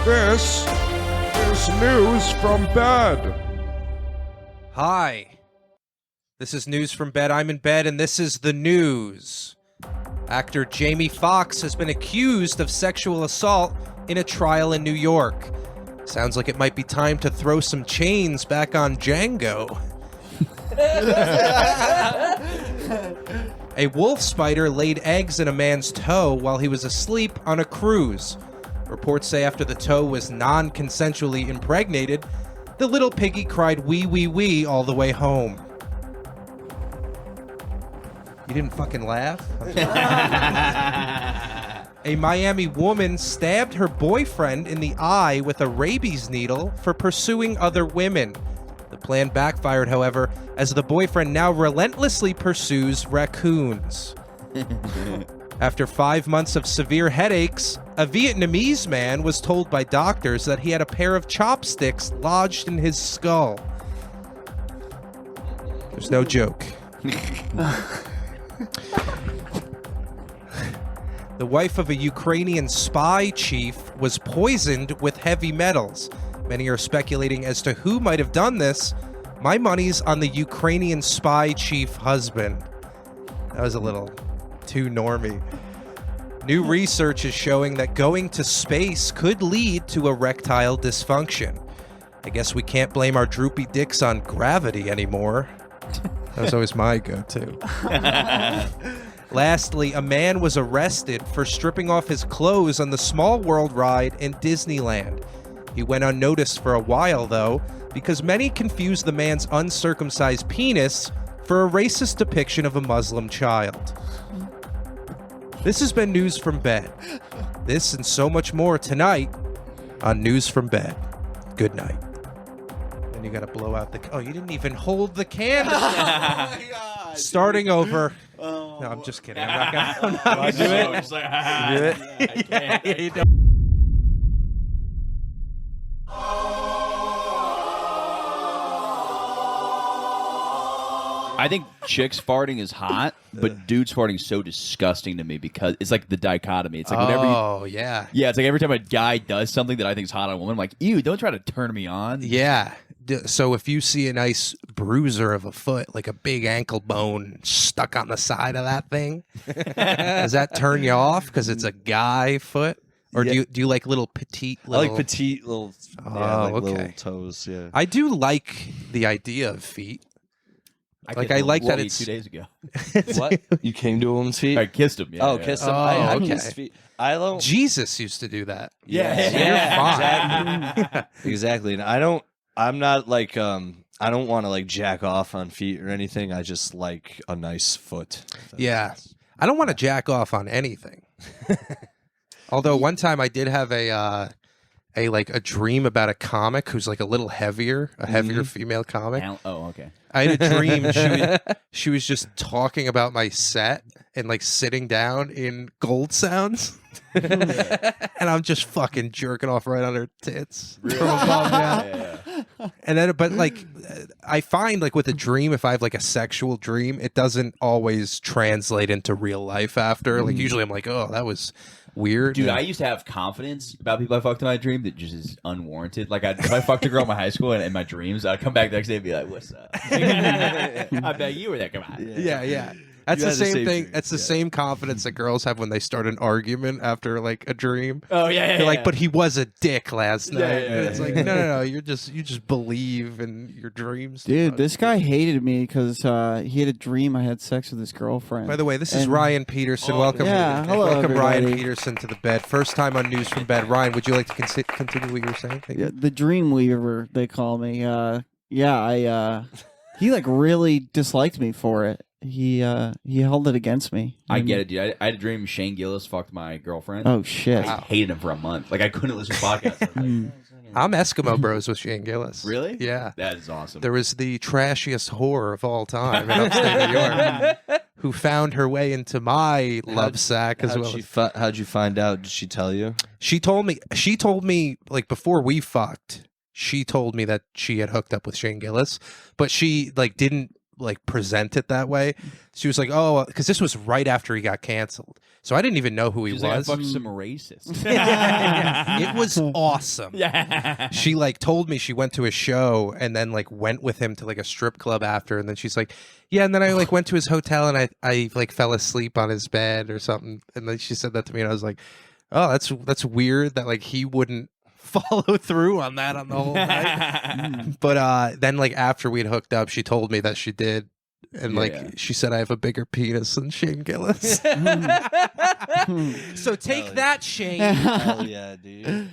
This is News from Bed. Hi. This is News from Bed. I'm in bed, and this is the news. Actor Jamie Foxx has been accused of sexual assault in a trial in New York. Sounds like it might be time to throw some chains back on Django. A wolf spider laid eggs in a man's toe while he was asleep on a cruise. Reports say after the toe was non-consensually impregnated, the little piggy cried wee wee wee all the way home. You didn't fucking laugh? A Miami woman stabbed her boyfriend in the eye with a rabies needle for pursuing other women. The plan backfired, however, as the boyfriend now relentlessly pursues raccoons. After 5 months of severe headaches, a Vietnamese man was told by doctors that he had a pair of chopsticks lodged in his skull. There's no joke. The wife of a Ukrainian spy chief was poisoned with heavy metals. Many are speculating as to who might have done this. My money's on the Ukrainian spy chief husband. That was a little too normie. New research is showing that going to space could lead to erectile dysfunction. I guess we can't blame our droopy dicks on gravity anymore. That was always my go-to. Lastly, a man was arrested for stripping off his clothes on the Small World ride in Disneyland. He went unnoticed for a while, though, because many confused the man's uncircumcised penis for a racist depiction of a Muslim child. This has been News from Bed. This and so much more tonight on News from Bed. Good night. And you gotta blow out the... Oh, you didn't even hold the candle. Oh my God. Starting over. Oh. No, I'm just kidding. I'm not gonna do it. Just like, do it. I can't. You don't. I think chicks farting is hot, but dudes farting is so disgusting to me because it's like the dichotomy. It's like whenever yeah. Yeah, it's like every time a guy does something that I think is hot on a woman, I'm like, ew, don't try to turn me on. Yeah. So if you see a nice bruiser of a foot, like a big ankle bone stuck on the side of that thing, does that turn you off because it's a guy foot? Or do you like little petite little... I like petite little, little toes, yeah. I do like the idea of feet. I like that it's 2 days ago. What? You came to a woman's feet? I kissed him. Yeah, kissed him. Oh, I okay. kissed feet. I don't... Jesus used to do that. Yeah. You're fine. Exactly. And I'm not like, I don't want to like jack off on feet or anything. I just like a nice foot. Yeah. I don't want to jack off on anything. Although one time I did have a dream about a comic who's like a little heavier, female comic. Oh, okay. I had a dream she was just talking about my set and like sitting down in Gold Sounds. And I'm just fucking jerking off right on her tits. Really? From above, yeah. And then, but like, I find like with a dream, if I have like a sexual dream, it doesn't always translate into real life after. Like usually I'm like, oh, that was weird. Dude, I used to have confidence about people I fucked in my dream that just is unwarranted. Like, if I fucked a girl in my high school and in my dreams, I'd come back the next day and be like, what's up? I bet you were there. Come on. Yeah. That's the same thing. That's the same confidence that girls have when they start an argument after like a dream. Oh yeah. They're like, but he was a dick last night. Yeah, And it's like, no. You just believe in your dreams. Dude, this guy hated me because he had a dream I had sex with his girlfriend. By the way, this is Ryan Peterson. Welcome, hello, welcome, everybody. Ryan Peterson to the bed. First time on News from Bed. Ryan, would you like to continue what you were saying? Yeah, the Dream Weaver, they call me. He like really disliked me for it. He held it against me. I get it, dude. I had a dream Shane Gillis fucked my girlfriend. Oh shit! I hated him for a month. Like I couldn't listen to podcasts. I'm Eskimo Bros with Shane Gillis. Really? Yeah. That is awesome. There was the trashiest whore of all time in upstate New York who found her way into my love sack as well. How'd you find out? Did she tell you? She told me like before we fucked, she told me that she had hooked up with Shane Gillis, but she like didn't like present it that way. She was like, "Oh, because this was right after he got canceled, so I didn't even know who he She's was." like, I fucked some racist. It was awesome. Yeah. She like told me she went to a show and then like went with him to like a strip club after, and then she's like, "Yeah," and then I like went to his hotel and I like fell asleep on his bed or something, and then she said that to me, and I was like, "Oh, that's weird that like he wouldn't follow through on that on the whole night." But then like after we'd hooked up, she told me that she did. And like she said, I have a bigger penis than Shane Gillis. So take that, Shane. Hell yeah, dude.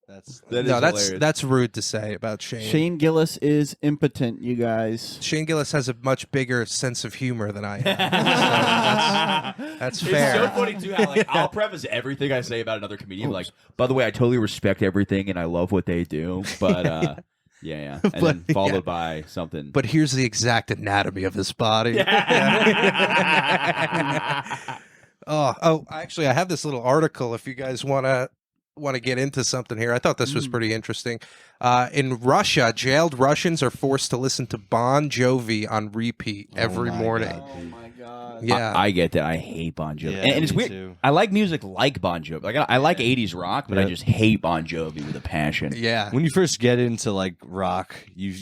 That's rude to say about Shane. Shane Gillis is impotent, you guys. Shane Gillis has a much bigger sense of humor than I have. So that's fair. It's so funny too how like I'll preface everything I say about another comedian like, by the way, I totally respect everything and I love what they do, but yeah. And then followed by something. But here's the exact anatomy of his body. Oh, actually, I have this little article if you guys want to get into something here. I thought this was pretty interesting. In Russia, jailed Russians are forced to listen to Bon Jovi on repeat every morning. Oh my god. Yeah. I get that. I hate Bon Jovi. Yeah, and it's me weird. too. I like music like Bon Jovi. Like I like 80s rock, but I just hate Bon Jovi with a passion. Yeah. When you first get into like rock, you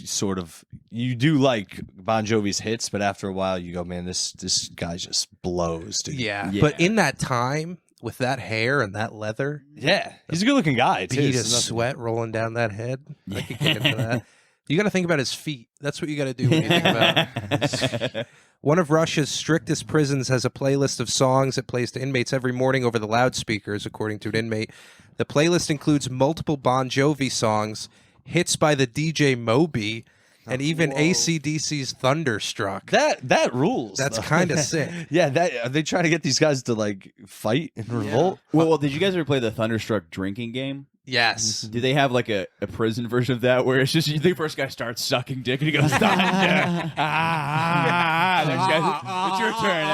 do like Bon Jovi's hits, but after a while you go, man, this guy just blows, dude. Yeah. Yeah. But in that time, with that hair and that leather, Yeah, he's a good-looking guy too. bead of It's nothing- sweat rolling down that head, I could get into that. You got to think about his feet. That's what you got to do when you think about. One of Russia's strictest prisons has a playlist of songs it plays to inmates every morning over the loudspeakers, according to an inmate. The playlist includes multiple Bon Jovi songs, hits by the DJ Moby, and even AC/DC's Thunderstruck. That rules. That's though. kind of sick. Yeah, are they trying to get these guys to like fight and revolt? Well, did you guys ever play the Thunderstruck drinking game? Yes. Do they have like a prison version of that where it's just the first guy starts sucking dick and he goes, Thunder. It's your turn.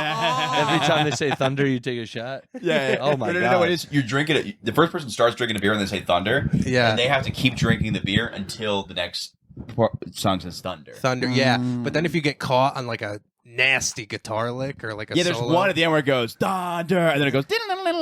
Every time they say thunder, you take a shot. Yeah. Oh my no, god. it is. You're drinking it. The first person starts drinking a beer and they say thunder. Yeah. And they have to keep drinking the beer until the next song says thunder. Thunder, yeah. But then if you get caught on like a nasty guitar lick or like a There's solo, one at the end where it goes thunder, and then it goes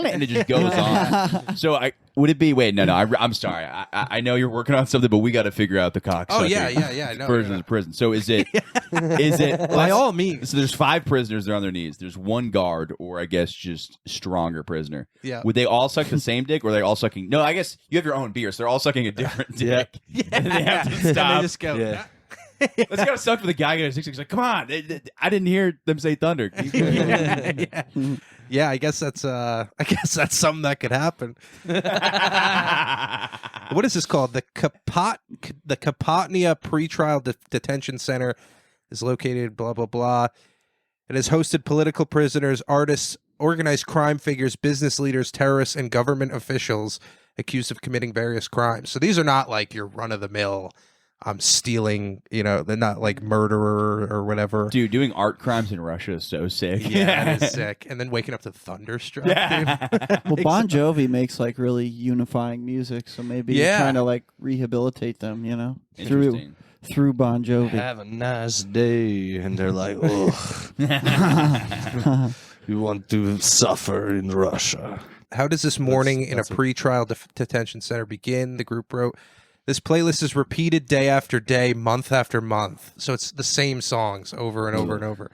and it just goes on. So would it be? Wait, no. I'm sorry. I know you're working on something, but we got to figure out the cocksucker. Oh yeah. I know. Version of prison. So is it? Is it By all means. So there's 5 prisoners. They're on their knees. There's one guard, or I guess just stronger prisoner. Yeah. Would they all suck the same dick, or are they all sucking? No, I guess you have your own beer, so they're all sucking a different dick. Yeah. And they have to And they stop. just go. Yeah. That's gotta suck for the guy getting 6. He's like, come on, I didn't hear them say thunder. Yeah, I guess that's something that could happen. What is this called? The Kapotnia Pretrial Detention Center is located blah blah blah. It has hosted political prisoners, artists, organized crime figures, business leaders, terrorists, and government officials accused of committing various crimes. So these are not like your run of the mill. I'm stealing, they're not like murderer or whatever. Dude, doing art crimes in Russia is so sick. Yeah, it is sick. And then waking up to Thunderstruck, dude. Well, Bon Jovi makes like really unifying music, so maybe you're trying to like rehabilitate them, Interesting. through Bon Jovi. Have a nice day, and they're like, "Oh, you want to suffer in Russia?" How does this morning in a pretrial detention center begin? The group wrote, this playlist is repeated day after day, month after month. So it's the same songs over and over and over.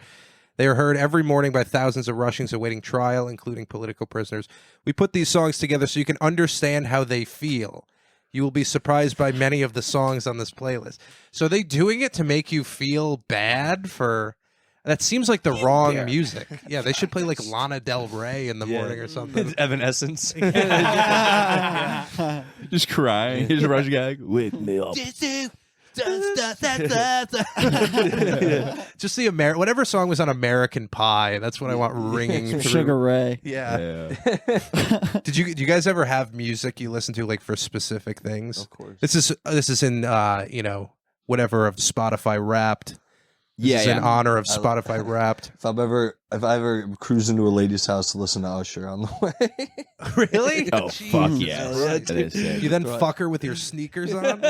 They are heard every morning by thousands of Russians awaiting trial, including political prisoners. We put these songs together so you can understand how they feel. You will be surprised by many of the songs on this playlist. So are they doing it to make you feel bad for... That seems like the wrong music. Yeah, they should play like Lana Del Rey in the morning or something. Evanescence. Just crying. Here's a Russian guy. Wake me up. Just the whatever song was on American Pie. That's what I want ringing through. Sugar Ray. Yeah. Do you guys ever have music you listen to like for specific things? Of course. This is in whatever of Spotify Wrapped. This is in honor of Spotify Wrapped. If I ever cruise into a lady's house to listen to Usher on the way. Really? Oh, fuck yes. Yeah, That is sick. You then fuck her with your sneakers on?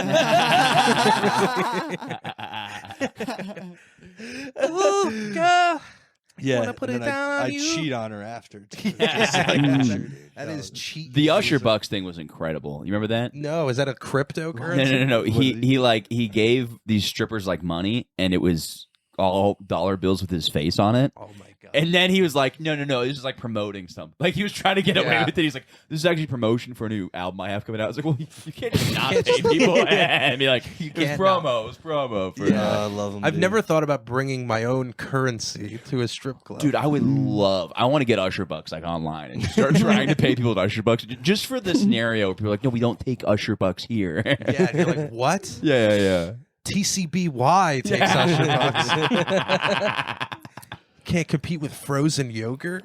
Yeah, wanna put and it then down on I you? cheat on her after. Too. That is cheating. The Usher Bucks thing was incredible. You remember that? No, is that a cryptocurrency? No. He gave these strippers like money, and it was all dollar bills with his face on it. Oh my god! And then he was like, no, this is like promoting something. Like he was trying to get away with it. He's like, this is actually promotion for a new album I have coming out. I was like, well, you can't just not pay people and be like, it's promo for I love him. I've dude. never thought about bringing my own currency to a strip club. Dude, I would love. I want to get Usher Bucks like online and just start trying to pay people with Usher Bucks just for the scenario where people are like, no, we don't take Usher Bucks here. Yeah, you're like, what? Yeah. TCBY takes Usher Bucks. Can't compete with frozen yogurt.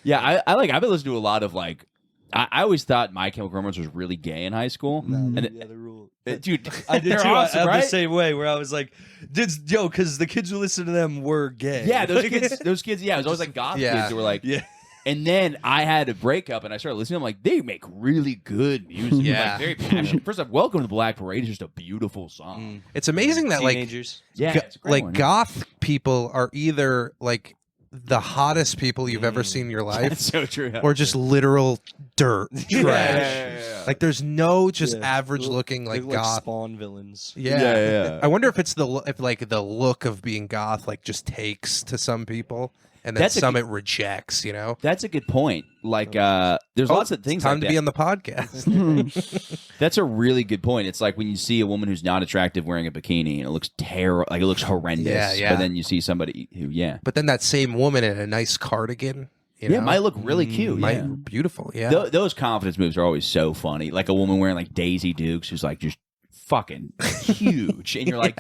Yeah, I've been listening to a lot of like. I always thought My Chemical Romance was really gay in high school. And And the other rule. dude, I did they're too. awesome, I felt right? the same way where I was like, because the kids who listened to them were gay. Yeah, those kids. Yeah, it was always like goth Yeah. kids who were like. Yeah. And then I had a breakup, and I started listening. I'm like, they make really good music. Yeah. Like, very passionate. First off, "Welcome to the Black Parade" is just a beautiful song. It's amazing that like Teenagers. Yeah, go- it's a great like one. goth people are either like the hottest people you've ever seen in your life, That's so true. or just literal dirt trash. Yeah. Like there's no just Yeah. average looking like They're like goth. Spawn villains. Yeah. Yeah. I wonder if it's if like the look of being goth like just takes to some people and then That's a some good- it rejects, you know? That's a good point. Like, there's lots of things. Time like to that. be on the podcast. That's a really good point. It's like when you see a woman who's not attractive wearing a bikini and it looks terrible, like it looks horrendous. Yeah. But then you see somebody who, But then that same woman in a nice cardigan, you know? might look really cute. Might- Yeah. beautiful. Yeah. Those confidence moves are always so funny. Like a woman wearing like Daisy Dukes who's like just fucking huge, and you're like,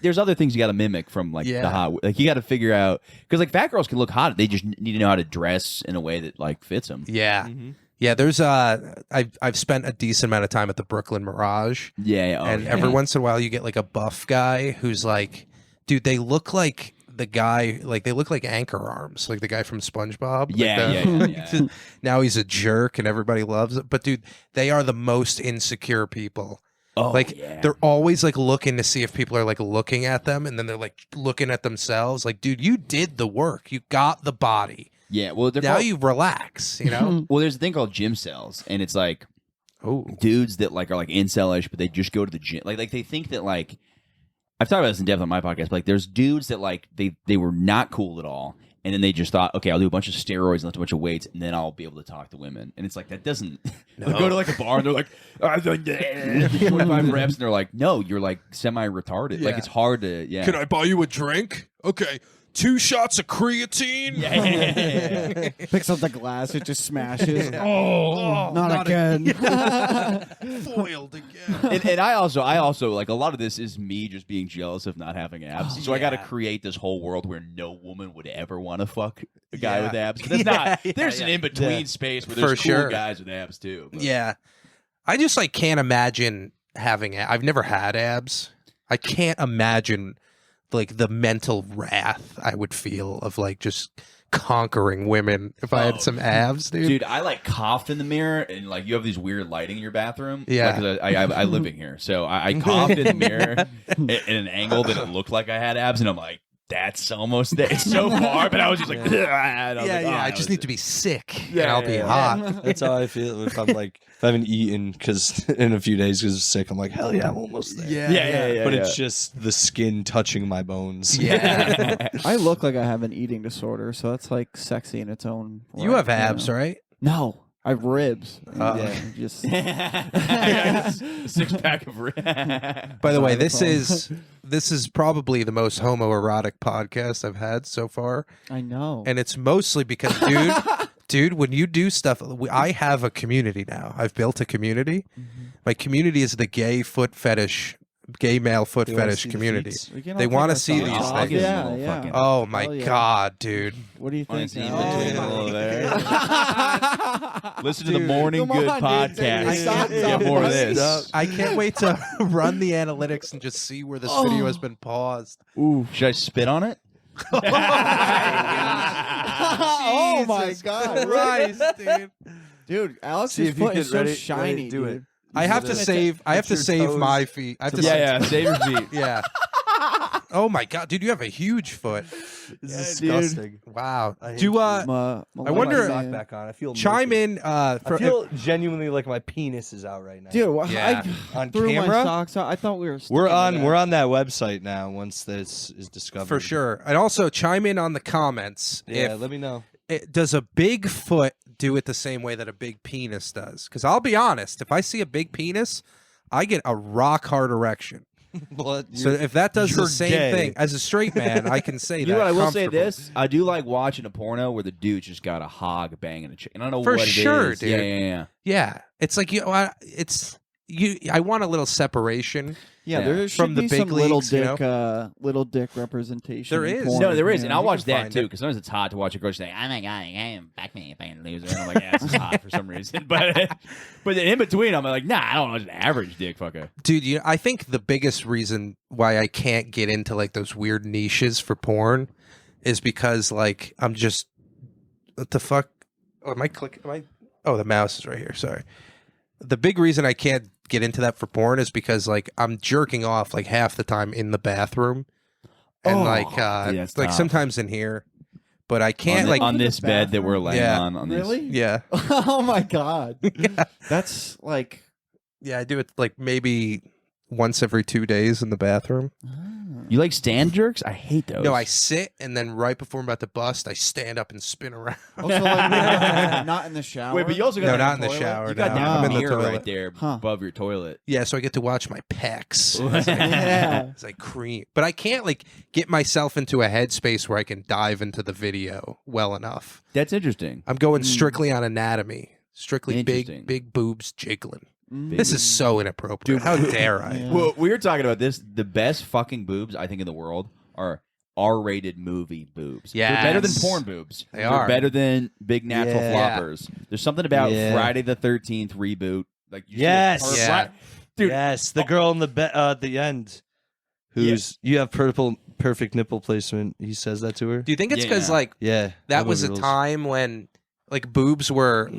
there's other things you got to mimic from like the hot. Like you got to figure out because like fat girls can look hot. They just need to know how to dress in a way that like fits them. Yeah. Yeah, there's I've spent a decent amount of time at the Brooklyn Mirage. Yeah. And every once in a while you get like a buff guy who's like, dude, they look like the guy, like they look like Anchor Arms, like the guy from SpongeBob. Yeah. Now he's a jerk and everybody loves it. But dude, they are the most insecure people. Oh, Like yeah. they're always like looking to see if people are like looking at them, and then they're like looking at themselves. Like, dude, you did the work. You got the body. Yeah. Well, they're Now called, you relax. You know. well, there's a thing called gym cells, and it's like Oh. dudes that like are like incel-ish, but they just go to the gym. Like they think that like I've talked about this in depth on my podcast. But like there's dudes that like they were not cool at all. And then they just thought, okay, I'll do a bunch of steroids and lift a bunch of weights, and then I'll be able to talk to women. And it's like, that doesn't... They'll go to like a bar, and they're like, 25 reps, and they're like, no, you're like semi-retarded. Like, it's hard to... Yeah. Can I buy you a drink? Okay. 2 shots of creatine? Yeah. Picks up the glass, it just smashes. Oh, Not again. foiled again. And I also like a lot of this is me just being jealous of not having abs. So I got to create this whole world where no woman would ever want to fuck a guy with abs. But that's not. There's an in between space where there's For cool sure. guys with abs too. But- Yeah. I just like can't imagine having I've never had abs. I can't imagine like the mental wrath I would feel of like just conquering women if I had some abs, Dude, I like coughed in the mirror, and like you have these weird lighting in your bathroom. Yeah. Like, I live in here, so I coughed in the mirror in an angle that it looked like I had abs, and I'm like, that's almost there. It's so far, but I was just like, I just need to be sick and I'll be hot. That's how I feel if I'm like if I haven't eaten because in a few days because I'm sick. I'm like, hell yeah, I'm almost there. Yeah. But it's just the skin touching my bones. Yeah. I look like I have an eating disorder, so that's like sexy in its own You right, have abs, know? right? No, I have ribs. Uh-oh. Just a 6-pack of ribs. By the way, That's this is probably the most homoerotic podcast I've had so far. I know. And it's mostly because, dude, when you do stuff, I have a community now. I've built a community. My community is the gay foot fetish gay male foot They wanna fetish see the community. feats? We can They all take wanna our see socks these off. things. Yeah, yeah. Oh my Hell yeah. god, dude! What do you Wanna think? see in Alex? between a little there. Listen to the Dude, Morning come Good on, dude, take podcast. your socks Get off, more of buddy. this. I can't wait to run the analytics and just see where this video has been paused. Should I spit on it? Oh my Jesus god, Christ, dude! dude! Alex's See if you foot is get so ready- shiny, ready to do dude. it. I have to gonna save. I have to your save toes my feet. I have to. Yeah, save your feet. Yeah. Oh my god, dude! You have a huge foot. This Yeah, is dude. disgusting. Wow. I hate Do you. I Put wonder- my sock back on. I feel chime naked. in? I feel genuinely like my penis is out right now. dude. Yeah. I On threw my camera? socks out. I thought we were. We're sticking to on. that. We're on that website now. Once this is discovered, for sure. And also chime in on the comments. Yeah, if let me know. does a big foot do it the same way that a big penis does? Because I'll be honest, if I see a big penis, I get a rock hard erection. But So if that does the you're same gay. thing, as a straight man, I can say You that. know what? I will say comfortably. this: I do like watching a porno where the dude just got a hog banging a chick. And I don't know For what sure, it is. dude. Yeah. Yeah, it's like it's you. I want a little separation. Yeah, Yeah. there should From the be big some little leagues, you dick, little dick representation. There in is. porn, No, there is, you and know? I'll watch can that find too it. because sometimes it's hot to watch a girl say, "Oh my god, I am back me, fucking loser," and I'm like, "Yeah, this is hot for some reason." But in between, I'm like, "Nah, I don't know, just an average dick, fucker." Dude, I think the biggest reason why I can't get into like those weird niches for porn is because like I'm just what the fuck? Oh, am I clicking? Oh, the mouse is right here. Sorry. The big reason I can't get into that for porn is because like I'm jerking off like half the time in the bathroom, and dude, that's like tough. sometimes in here, but I can't like on this bed that we're laying Yeah. on. Really? yeah Oh my god, yeah that's like. yeah I do it like maybe once every 2 days in the bathroom. You like stand jerks? I hate those. No, I sit and then right before I'm about to bust, I stand up and spin around. Also, like, not in the shower. Wait, but you also got No, that not in the toilet? shower, You got no. that I'm in the mirror toilet. right there Huh. above your toilet. Yeah, so I get to watch my pecs. Yeah. It's like cream. But I can't like get myself into a headspace where I can dive into the video well enough. That's interesting. I'm going strictly on anatomy. Strictly Interesting. big boobs jiggling. Mm. This is so inappropriate. How dare I? Yeah. Well, we were talking about this. The best fucking boobs I think in the world are R-rated movie boobs. They're better than Yes. porn boobs. They They're are. better than big natural Yeah. floppers. There's something about Yeah. Friday the 13th reboot. Like you see Yes. her Yeah. flat- dude. Yes, the girl in the at the end, who's you have perfect nipple placement. He says that to her. Do you think it's because Yeah. like Yeah, that was a rules. time when like boobs were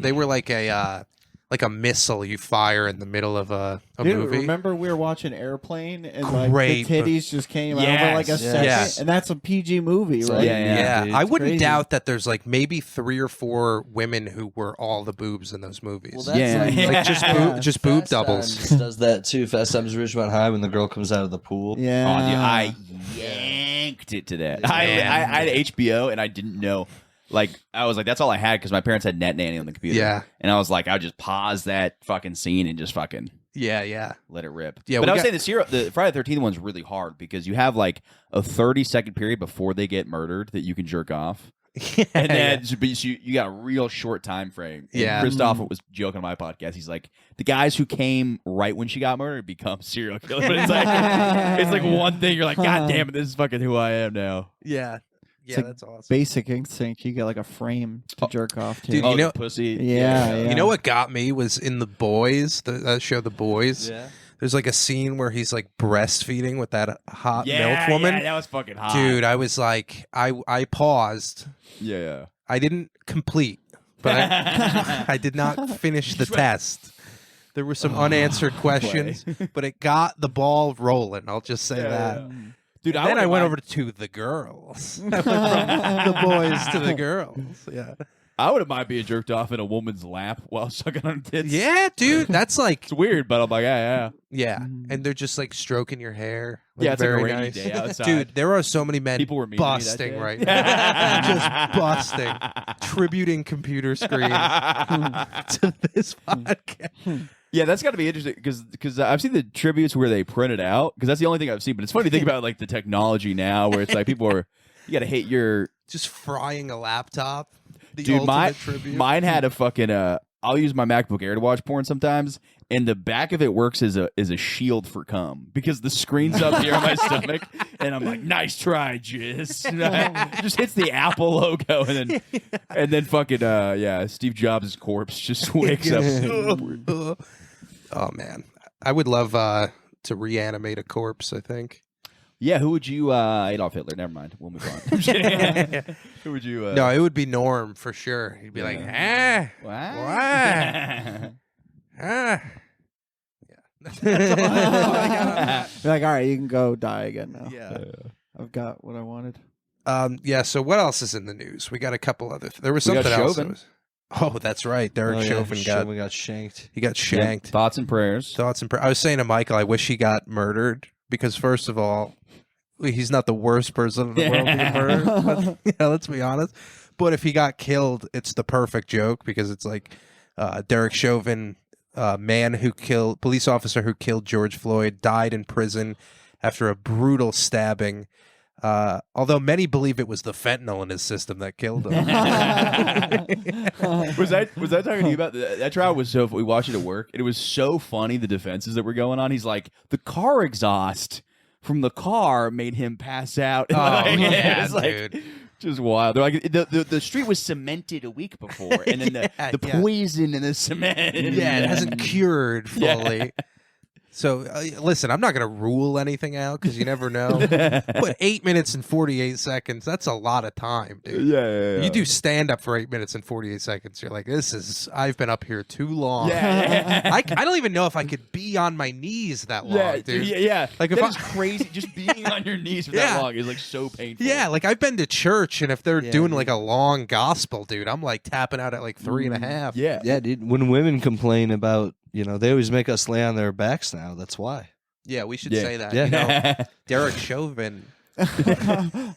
like a missile you fire in the middle of a Dude, movie? remember we were watching Airplane and Great, like the titties just came Yes, over like a second, yes. and that's a PG movie, It's right? like- Yeah, dude, I it's wouldn't crazy. doubt that there's like maybe 3 or 4 women who were all the boobs in those movies. Well, that's Yeah. like just Yeah. just boob Fast doubles. Times does that too. Fast Times at Ridgemont High when the girl comes out of the pool. Yeah. Oh, dude, I yanked it to that. I had HBO and I didn't know. Like I was like, that's all I had because my parents had Net Nanny on the computer. Yeah. and I was like, I would just pause that fucking scene and just fucking Yeah. let it rip. Yeah, but we I was got- saying the Friday the 13th one's really hard because you have like a 30-second period before they get murdered that you can jerk off. And then but you got a real short time frame. And Yeah. Christoph was joking on my podcast. He's like, the guys who came right when she got murdered become serial killers. But it's like one thing. You're like, God damn it, this is fucking who I am now. yeah. Yeah, like that's awesome. Basic Instinct. You get like a frame to jerk off to. Dude, Oh, you know- the pussy. Yeah, yeah. You know what got me was in The Boys, that show The Boys. Yeah. There's like a scene where he's like breastfeeding with that hot Yeah, milk woman. yeah, that was fucking hot. Dude, I was like, I paused. Yeah. I didn't complete, but I did not finish the test. There were some unanswered questions, but it got the ball rolling. I'll just say that. Dude, Then I went over to the girls. I went from the boys to the girls. Yeah. I wouldn't mind being jerked off in a woman's lap while sucking on tits. Yeah, dude. That's like, It's weird, but I'm like, yeah. yeah. And they're just like stroking your hair. Like, Yeah, it's like a very rainy nice. day outside. Dude, there are so many men People were mean to me that busting day. right now. Just busting. Tributing computer screens to this podcast. Yeah, that's got to be interesting because I've seen the tributes where they print it out because that's the only thing I've seen. But it's funny to think about like the technology now where it's like people are you got to hate your Just frying a laptop. The dude. ultimate tribute. Mine had a fucking I'll use my MacBook Air to watch porn sometimes, and the back of it works as a shield for cum because the screen's up here on my stomach, and I'm like, nice try, Jizz. Just hits the Apple logo, and then fucking Steve Jobs' corpse just wakes up. Oh man, I would love to reanimate a corpse. I think. Yeah, who would you Adolf Hitler? Never mind. We'll move on. I'm kidding. Who would you? No, it would be Norm for sure. He'd be like, What? ah. You're like, all right, you can go die again now. Yeah. I've got what I wanted. Yeah. So what else is in the news? We got a couple other. There was We got something else. That Chauvin. was, oh, that's right. Derek Chauvin got shanked. He got shanked. Thoughts and prayers. Thoughts and I was saying to Michael, I wish he got murdered because first of all, he's not the worst person in the world to get murdered. But, let's be honest. But if he got killed, it's the perfect joke because it's like Derek Chauvin, police officer who killed George Floyd, died in prison after a brutal stabbing. Although many believe it was the fentanyl in his system that killed him. was I talking to you about that trial? Was so we watched it at work, and it was so funny the defenses that were going on. He's like, the car exhaust from the car made him pass out. Oh, Like, yeah, it's like, dude. just wild. They're like the street was cemented a week before, and then the poison in the cement. Yeah, it hasn't cured fully. So, listen, I'm not going to rule anything out because you never know. But 8 minutes and 48 seconds, that's a lot of time, dude. Yeah. You do stand up for 8 minutes and 48 seconds. You're like, I've been up here too long. Yeah. I don't even know if I could be on my knees that long, dude. Yeah. Like if that is crazy. Just being on your knees for that long is like so painful. Yeah, like I've been to church, and if they're doing like a long gospel, dude, I'm like tapping out at like 3.5. Yeah, dude. When women complain about, they always make us lay on their backs now. That's why. Yeah, we should Yeah. say that. Yeah. You know, Derek Chauvin,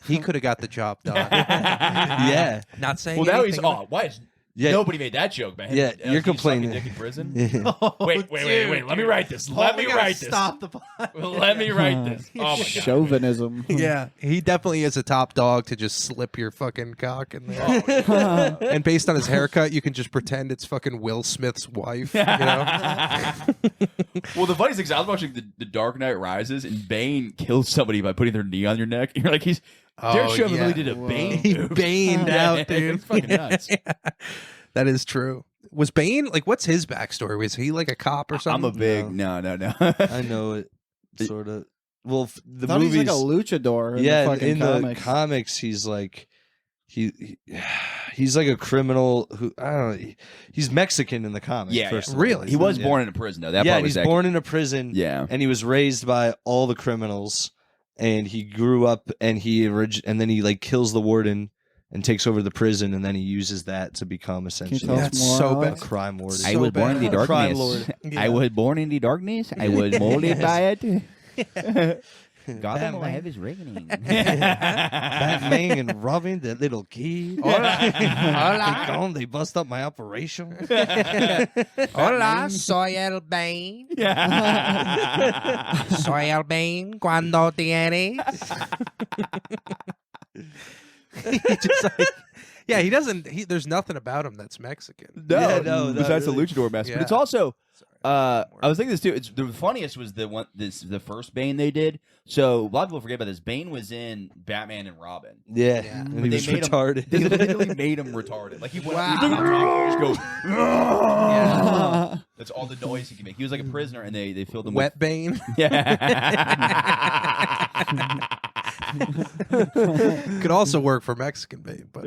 he could have got the job done. Yeah. Not saying. Well, now he's. anything- Oh, why is Yeah. nobody made that joke, man? Yeah, you're He complaining. sucking dick in prison. Yeah. Wait. Let me write this. Let me write this. Stop the. Let me write this. Oh my god. Chauvinism. Yeah, he definitely is a top dog to just slip your fucking cock in there. And based on his haircut, you can just pretend it's fucking Will Smith's wife. You know? Well, the funniest thing is I was watching the Dark Knight Rises, and Bane kills somebody by putting their knee on your neck. You're like, Derek Chauvin yeah. really did a Whoa. Bane. He move. baned Yeah, out, dude. It's fucking nuts. That is true. Was Bane like? What's his backstory? Was he like a cop or I'm something? a big no. I know it, sort of. Well, the Thought movies. he's like a luchador. yeah, in the fucking in comics. the comics, he's like he's like a criminal who I don't know. He's Mexican in the comics. Yeah, first yeah. of all. Really? He was Yeah. born in a prison though. That Yeah, part was he's accurate. born in a prison. Yeah. and he was raised by all the criminals, and he grew up, and and then he like kills the warden and takes over the prison, and then he uses that to become essentially tell us That's more, so Alex? bad. a crime warden. I was born in the bad. Crime darkness. lord. I was born in the darkness. I was molded by it. Gotham will Batman. have his reckoning. Batman and Robin, that little kid. Hola. They bust up my operation. Hola, soy el Bane. Soy el Bane cuando tienes. Just like, yeah, he doesn't. There's nothing about him that's Mexican. No, Yeah, no, besides really. the luchador mask. Yeah. But it's also, I was thinking this too. It's the funniest was the first Bane they did. So a lot of people forget about this. Bane was in Batman and Robin. Yeah, Yeah. and But he they was made him- retarded. They literally made him retarded. Like he went, Wow. he just goes. Yeah. That's all the noise he can make. He was like a prisoner, and they filled him Wet Bane. with. Yeah. Could also work for Mexican Bane, but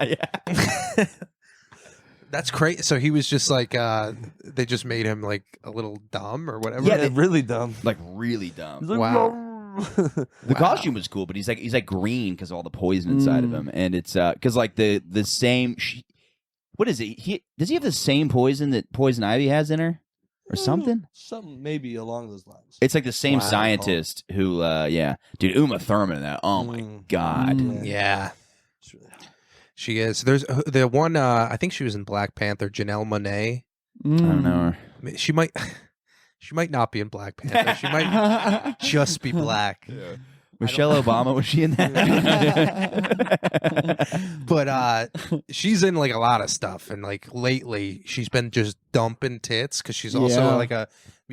Yeah. that's crazy. So he was just like, they just made him like a little dumb or whatever. Yeah, really dumb. Like really dumb. Wow. The costume was cool, but he's like green because all the poison inside of him, and it's because like the same. What is it? Does he have the same poison that Poison Ivy has in her, or something? Something maybe along those lines. It's like the same Wow. scientist who, dude, Uma Thurman in that. Oh my god. Yeah, It's really hot. she is. There's the one. I think she was in Black Panther. Janelle Monáe. I don't know her. She might. She might not be in Black Panther. She might just be black. Michelle Obama, was she in that? But she's in like a lot of stuff, and like lately she's been just dumping tits because she's also Yeah. like a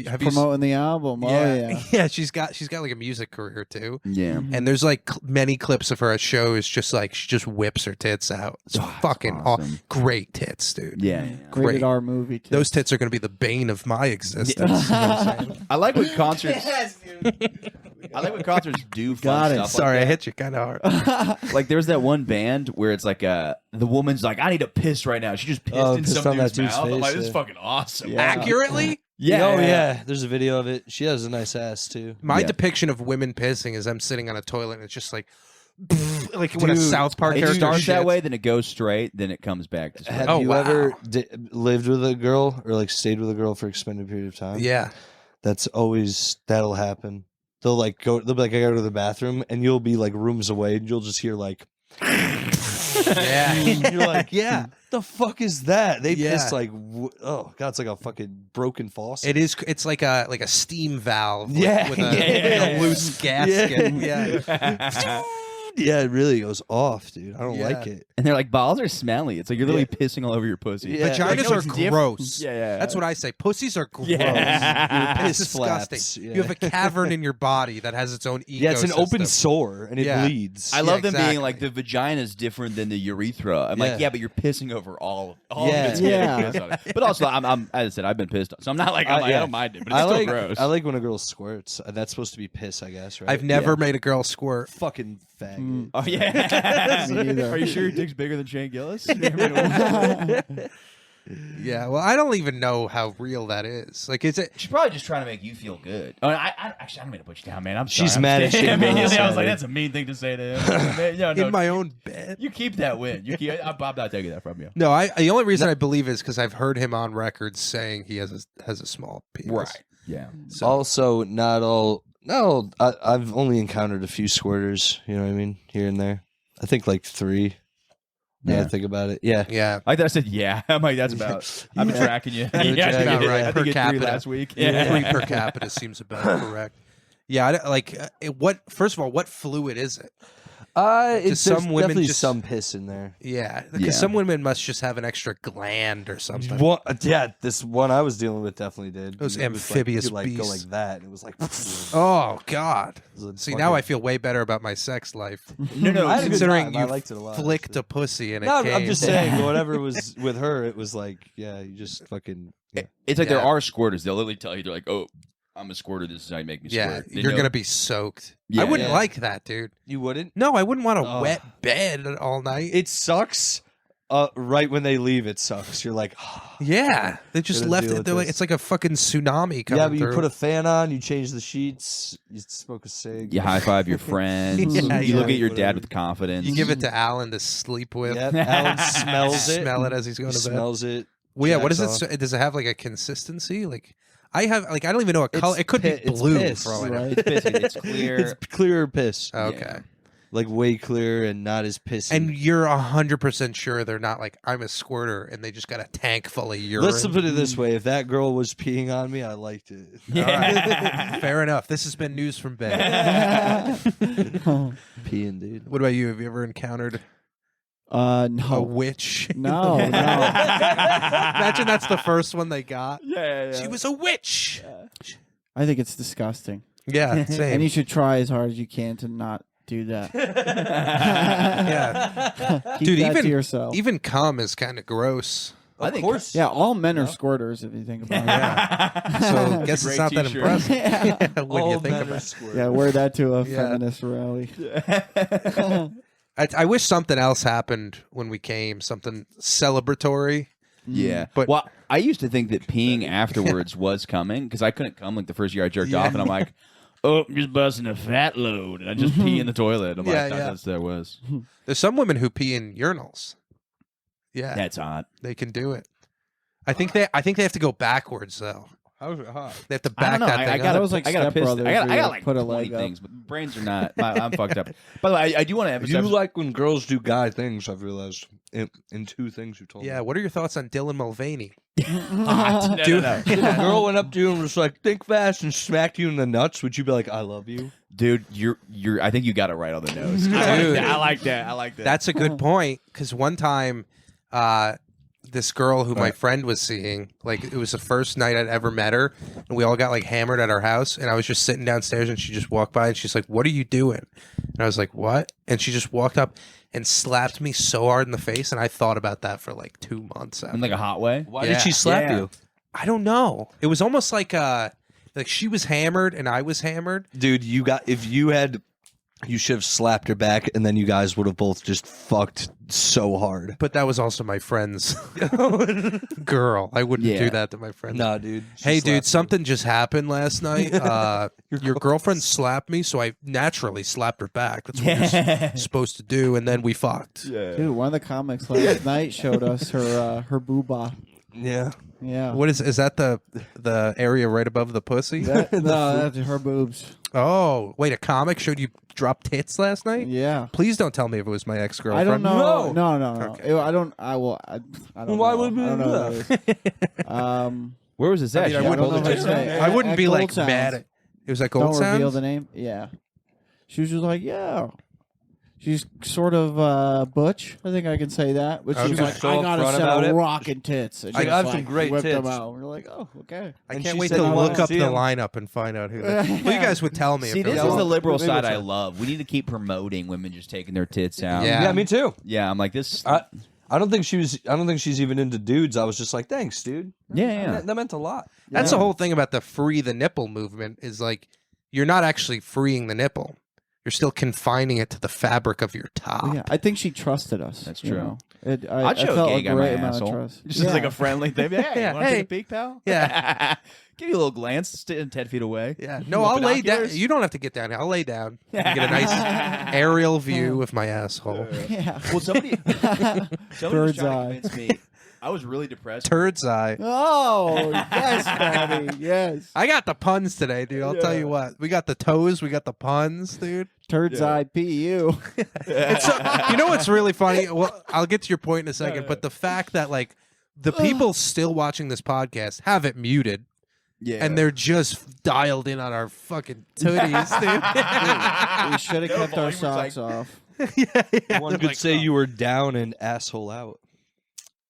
have you s- Promoting the album. Oh yeah. yeah, she's got like a music career too. Yeah. And there's like many clips of her at shows, just like she just whips her tits out. It's fucking awesome. great tits, dude. Yeah. Great. Rated R movie. Too. Those tits are going to be the bane of my existence. You know what I'm saying? I like when concerts. I like when concerts do fun Got it. stuff. Sorry, I like hit you kind of hard. Like there's that one band where it's like the woman's like, I need to piss right now. She just pissed in pissed some on that dude's dude's mouth. I'm like, face, this is yeah. fucking awesome. Yeah. Accurately, Yeah. Oh yeah, there's a video of it. She has a nice ass too. my Yeah. depiction of women pissing is them sitting on a toilet and it's just like, like when a Dude, South Park It character starts that shits. way, then it goes straight, then it comes back to straight. Have Oh, you wow. ever lived with a girl or like stayed with a girl for an extended period of time? Yeah, that'll happen. They'll be like, I gotta go to the bathroom, and you'll be like rooms away, and you'll just hear like, yeah. you're like, yeah, the fuck is that? They Yeah. pissed like, oh god, it's like a fucking broken faucet. It is. It's like a steam valve. With, Yeah. with a, Yeah. a loose gasket. Yeah. Yeah. Yeah, it really goes off, dude. I don't Yeah. like it. And they're like, balls are smelly. It's like you're literally pissing all over your pussy. Yeah. Vaginas Like, no, are it's different. gross. Yeah. That's what I say. Pussies are gross. Yeah. It's Piss disgusting. flaps, yeah. You have a cavern in your body that has its own ecosystem. Yeah, it's an open sore and it Yeah. bleeds. I love them exactly. being like the vagina's different than the urethra. I'm like, Yeah. yeah, but you're pissing over all Yeah. of it's Yeah. piss on it. But also, I'm as I said, I've been pissed on, so I'm not like I yeah. don't mind it, but it's still gross. I like when a girl squirts. That's supposed to be piss, I guess, right? I've never made a girl squirt. fucking faggot. Mm. Oh yeah. Me neither. Are you sure your dick's bigger than Shane Gillis? Yeah, well, I don't even know how real that is. Like, is it? She's probably just trying to make you feel good. Oh, actually, I don't mean to put you down, man. I'm She's sorry. mad at Shane Immediately, Gillis I was like, already. that's a mean thing to say to him. Man, no, In my own bed? you keep that win. I'm not taking that from you. No, the only reason I believe is because I've heard him on record saying he has a small penis. Yeah. So, Also, not all. No, I've only encountered a few squirters. You know what I mean, here and there. I think like 3. Now that I think about it, yeah. yeah. I thought I said yeah. I'm like that's about. I've been tracking you. You're Yeah, tracking I it, think right. I Per think you had 3 capita. last week. Yeah. 3 per capita seems about correct. Yeah, what? First of all, what fluid is it? It's some there's women definitely just- some piss in there. Yeah, because Yeah. some women must just have an extra gland or something. Yeah, this one I was dealing with definitely did. Those It was amphibious like, you could, like, go beasts. like that. And it was like, Oh God! it was a See, fucking- now I feel way better about my sex life. No. I had a good Considering time. I you liked it a lot. flicked a pussy and it No, came. I'm just saying, whatever was with her, it was like, yeah, you just fucking. Yeah. It's like there Yeah. are squirters. They'll literally tell you, they're like, oh, I'm a squirter. This is how you make me Yeah, squirt. They you're know- gonna be soaked. Yeah, I wouldn't yeah. like that, dude. You wouldn't? No, I wouldn't want a Ugh. wet bed all night. It sucks. Right when they leave, it sucks. You're like, Yeah, they just Gotta left deal it. with They're like, this. it's like a fucking tsunami coming yeah, but you through. put a fan on, you change the sheets, you smoke a cig. You high five your friends. Yeah, you look yeah. at your dad with confidence. You give it to Alan to sleep with. Yep. Alan smells it. Smell it as he's going He to bed. smells it. Well, yeah. What is jacks it? Does it have like a consistency? Like, I don't even know a color. It's It could be it's blue piss. for all I know. Right. It's basically it's clear. It's clear piss. Okay. Yeah. Like way clear and not as pissy. And you're 100% sure they're not like, I'm a squirter and they just got a tank full of urine. let's put it this way: if that girl was peeing on me, I liked it. All right. Fair enough. This has been news from Ben. Peeing, dude. What about you? Have you ever encountered No. a witch? No, no. Imagine that's the first one they got. Yeah. She was a witch. I think it's disgusting. Yeah, same. And you should try as hard as you can to not do that. Yeah. Keep Dude, that to yourself. Even cum is kind of gross. I Of think- course. Yeah, all men are squirters if you think about it. So It's guess a it's great not that t-shirt. impressive when All you think men about are it. squirt. Yeah, wear that to a Yeah. feminist rally. I wish something else happened when we came, something celebratory. Yeah. But- Well, I used to think that peeing afterwards was coming because I couldn't come like the first year I jerked off, and I'm like, oh, I'm just busting a fat load, and I just pee in the toilet. I'm Yeah, like, yeah. that's that was. There's some women who pee in urinals. Yeah, That's hot. they can do it. I think they have to go backwards though. How's it hot? They have to I back don't know. that I thing got up. it was like I got a Step pistol. Brothers. I got where you like put a 20 leg up. things, but brains are not. I'm fucked up. By the way, I do want to emphasize. You like when girls do guy things, I've realized, in two things you told me. Yeah, what are your thoughts on Dylan Mulvaney? hot. Dude. If a girl went up to you and was like, think fast, and smacked you in the nuts, would you be like, I love you? Dude, you're. I think you got it right on the nose. I like that. That's a good point, because one time, this girl who my friend was seeing, like, it was the first night I'd ever met her, and we all got, like, hammered at our house, and I was just sitting downstairs, and she just walked by, and she's like, what are you doing? And I was like, what? And she just walked up and slapped me so hard in the face, and I thought about that for, like, 2 months after. in like a hot way. Why Yeah. did she slap Yeah. you? I don't know. It was almost like she was hammered, and I was hammered. Dude, you should have slapped her back, and then you guys would have both just fucked so hard. But that was also my friend's girl. I wouldn't Yeah. do that to my friend. Nah, dude. Hey, dude, something just happened last night. Your girlfriend slapped me, so I naturally slapped her back. That's what you're supposed to do, and then we fucked. Dude, one of the comics last night showed us her booba. Yeah. Yeah. What is that? The area right above the pussy? No, that's her boobs. Oh, wait! A comic showed you drop tits last night. Yeah. Please don't tell me if it was my ex-girlfriend. I don't know. No. No. Okay. I don't. I will. I don't. Why know. would we I don't do know what it is. Where was this I at? mean, I She wouldn't- pulled know the what to trigger? say. I wouldn't At be like Gold Sounds. mad at. It was like Don't Gold reveal Sounds? the name. Yeah. She was just like, yeah. She's sort of butch. I think I can say that. But she was Okay. like, So I got a upfront set about of it. rockin' tits. And I she got just, some like, great whipped them tits. out. We're like, oh, okay. I And can't she wait said to you look wanna up the see 'em. lineup and find out who. Well, you guys would tell me. See, if this it is was the all- liberal Maybe side it's I a- love. We need to keep promoting women just taking their tits out. Yeah. Yeah, me too. Yeah, I'm like this. I don't think she's even into dudes. I was just like, thanks, dude. Yeah. That meant a lot. That's the whole thing about the free the nipple movement is like you're not actually freeing the nipple. You're still confining it to the fabric of your top. Yeah, I think she trusted us. That's you true. know. I I'd show felt a gay guy my great amount asshole. of trust. Just as like a friendly thing. Hey, Yeah, you want to hey. take a peek, pal? Yeah. Give you a little glance, sitting 10 feet away. Yeah. No, I'll lay down. binoculars? You don't have to get down. I'll lay down. You get a nice aerial view of my asshole. Yeah. Well, somebody was Bird's trying eye. to convince me. I was really depressed. Turd's eye. Oh, yes, Patty. Yes. I got the puns today, dude. I'll tell you what. We got the toes. We got the puns, dude. Turd's eye PU. It's you know what's really funny? Well, I'll get to your point in a second, but the fact that like the people still watching this podcast have it muted Yeah. and they're just dialed in on our fucking tooties, dude. We should have Their kept our volume was like- socks off. yeah. One could say you were down and asshole out.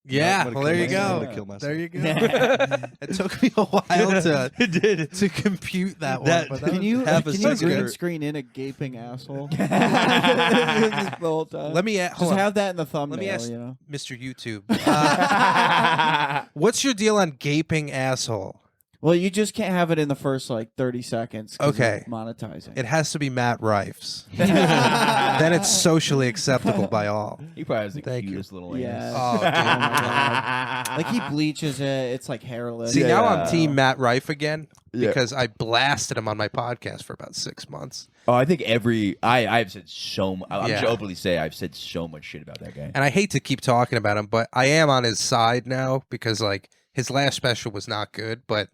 Yeah, I'm gonna well, there kill you myself. I'm go. gonna kill myself. There you go. It took me a while to It did. to compute that one. That- But that Can was- you, half a can you second. green screen in a gaping asshole? Just the whole time. let me Just hold on. have that in the thumbnail, me ask- you know? Mr. YouTube. What's your deal on gaping asshole? Well, you just can't have it in the first, 30 seconds. 'cause Okay. of monetizing. It has to be Matt Rife's. Then it's socially acceptable by all. He probably has the Thank you. cutest little Yes. anus. Oh, Oh, dude. my God. Like, he bleaches it. It's, hairless. See, now I'm Yeah. team Matt Rife again Yeah. because I blasted him on my podcast for about 6 months. Oh, I think I've said so much. I'm Yeah. just openly say I've said so much shit about that guy. And I hate to keep talking about him, but I am on his side now because, his last special was not good, but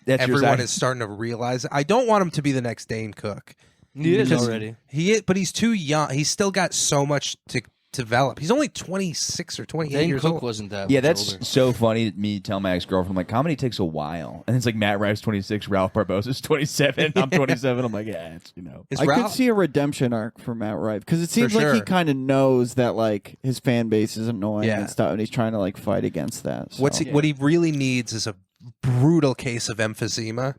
That's your everyone side. is starting to realize it. I don't want him to be the next Dane Cook. He is Because already. He is, but he's too young. He's still got so much to develop. He's only 26 or 28 Dane years Cook old. wasn't that. Yeah, much that's older. so funny. Me tell my ex-girlfriend, I'm like, comedy takes a while, and it's like Matt Rife's 26, Ralph Barbosa's 27, I'm 27. I'm like, yeah, it's Is I could Ralph- see a redemption arc for Matt Rife because it seems like he sure. kind of knows that his fan base is annoying Yeah. and stuff, and he's trying to fight against that. So. What he really needs is a brutal case of emphysema,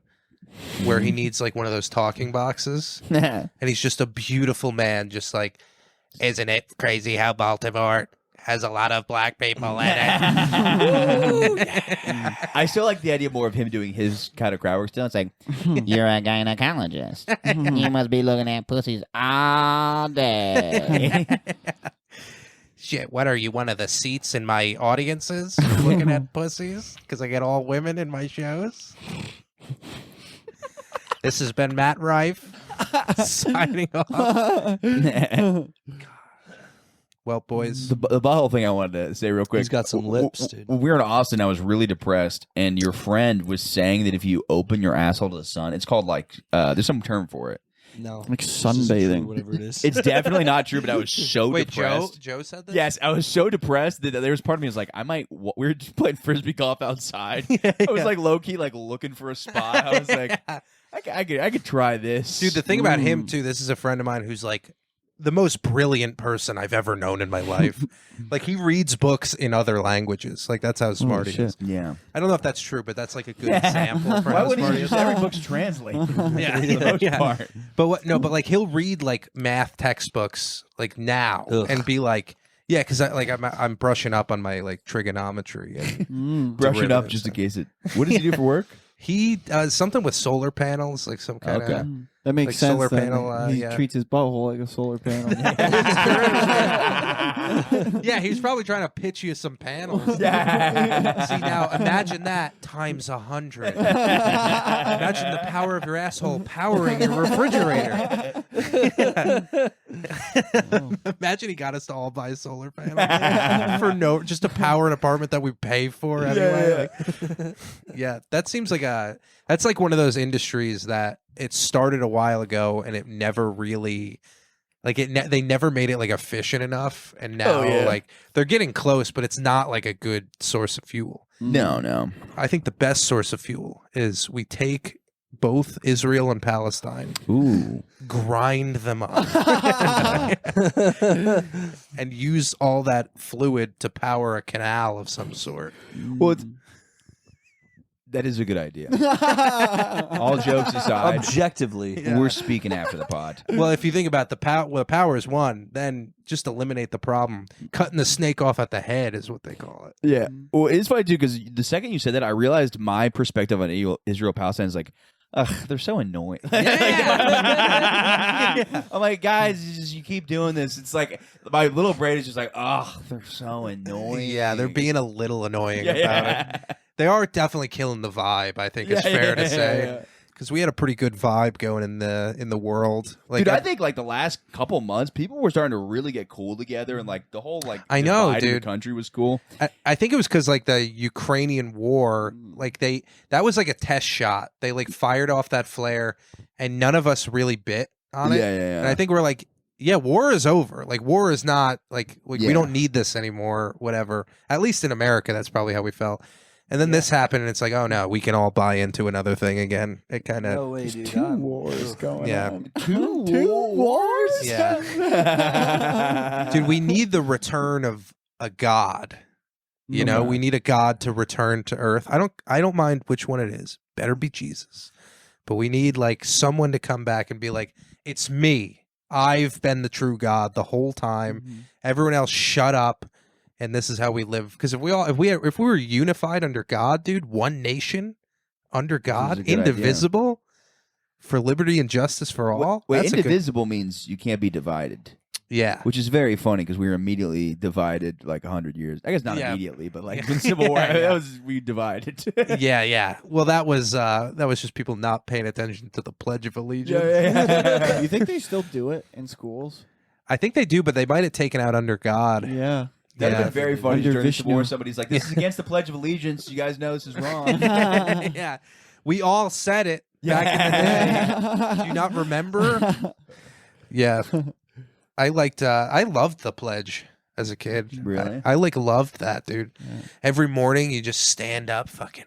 where he needs one of those talking boxes, and he's just a beautiful man, just isn't it crazy how Baltimore has a lot of black people in it? I still like the idea more of him doing his kind of crowd work still. It's like, you're a gynecologist. You must be looking at pussies all day. Shit, what are you, one of the seats in my audiences looking at pussies? Because I get all women in my shows. This has been Matt Rife signing off. Well, boys. The butthole thing I wanted to say real quick. He's got some lips, dude. When we were in Austin, I was really depressed, and your friend was saying that if you open your asshole to the sun, it's called like there's some term for it. No, Like this isn't true, sunbathing. whatever it is. It's definitely not true, but I was so Wait, depressed. Joe said that? Yes, I was so depressed that there was part of me was like, I might. We were just playing frisbee golf outside. I was like low key, like looking for a spot. I was like, I could try this, Dude, the thing about him too, this is a friend of mine who's like the most brilliant person I've ever known in my life. Like he reads books in other languages. Like that's how smart he is. Yeah. I don't know if that's true, but that's like a good example for Why how wouldn't smart you he is. just every book's translate? Yeah, for the yeah, most yeah. part. But what? No, but like he'll read like math textbooks like now Ugh. and be like, yeah, because I'm brushing up on my like trigonometry and Brush it up derivatives. just in case it. What does he do for work? he does something with solar panels, like some kind of. Okay. That makes Like sense. solar then. panel, he yeah. treats his butthole like a solar panel. Yeah, he's probably trying to pitch you some panels. Yeah. See now, imagine that times 100. Imagine the power of your asshole powering your refrigerator. Imagine he got us to all buy a solar panel for just to power an apartment that we pay for anyway. Yeah, that seems like that's like one of those industries that it started a while ago and it never really. Like they never made it like efficient enough, and now like they're getting close, but it's not like a good source of fuel. No. I think the best source of fuel is we take both Israel and Palestine, Ooh. grind them up, and use all that fluid to power a canal of some sort. Well, that is a good idea. All jokes aside, Objectively, we're speaking after the pod. Well, if you think about the power is one, then just eliminate the problem. Cutting the snake off at the head is what they call it. Yeah. Well, it's funny too because the second you said that, I realized my perspective on Israel Palestine is like, ugh, they're so annoying. I'm like, guys, you keep doing this. It's like my little brain is just like, oh, they're so annoying. Yeah, they're being a little annoying Yeah, about yeah. it. They are definitely killing the vibe, I think it's fair to say. Because we had a pretty good vibe going in the world. Like, Dude, I think like the last couple months, people were starting to really get cool together, and like the whole like I know, divide in the dude. country was cool. I think it was because like the Ukrainian war, like that was like a test shot. They like fired off that flare, and none of us really bit on it. Yeah. And I think we're like, yeah, war is over. Like war is not like we Yeah. don't need this anymore. Whatever. At least in America, that's probably how we felt. And then this happened, and it's like, oh no, we can all buy into another thing again. It kind of, no way, dude. Two wars going Yeah. on. Two wars? yeah, dude. We need the return of a god. You know, we need a god to return to Earth. I don't mind which one it is. Better be Jesus, but we need like someone to come back and be like, it's me. I've been the true God the whole time. Everyone else, shut up. And this is how we live. Because if we were unified under God, dude, one nation under God, a good indivisible, for liberty and justice for all. Wait, that's a good, indivisible means you can't be divided, yeah. which is very funny because we were immediately divided like 100 years. I guess not Yeah. immediately, but like in Civil War, that was we divided. Yeah. Well, that was just people not paying attention to the Pledge of Allegiance. You think they still do it in schools? I think they do, but they might have taken out under God. Yeah. That'd have been very funny Under during the Civil War. Vishnu. Somebody's like, "This is against the Pledge of Allegiance. You guys know this is wrong." Yeah. We all said it back in the day. Do you not remember? Yeah. I loved the Pledge as a kid. Really? I like loved that, dude. Every morning you just stand up, fucking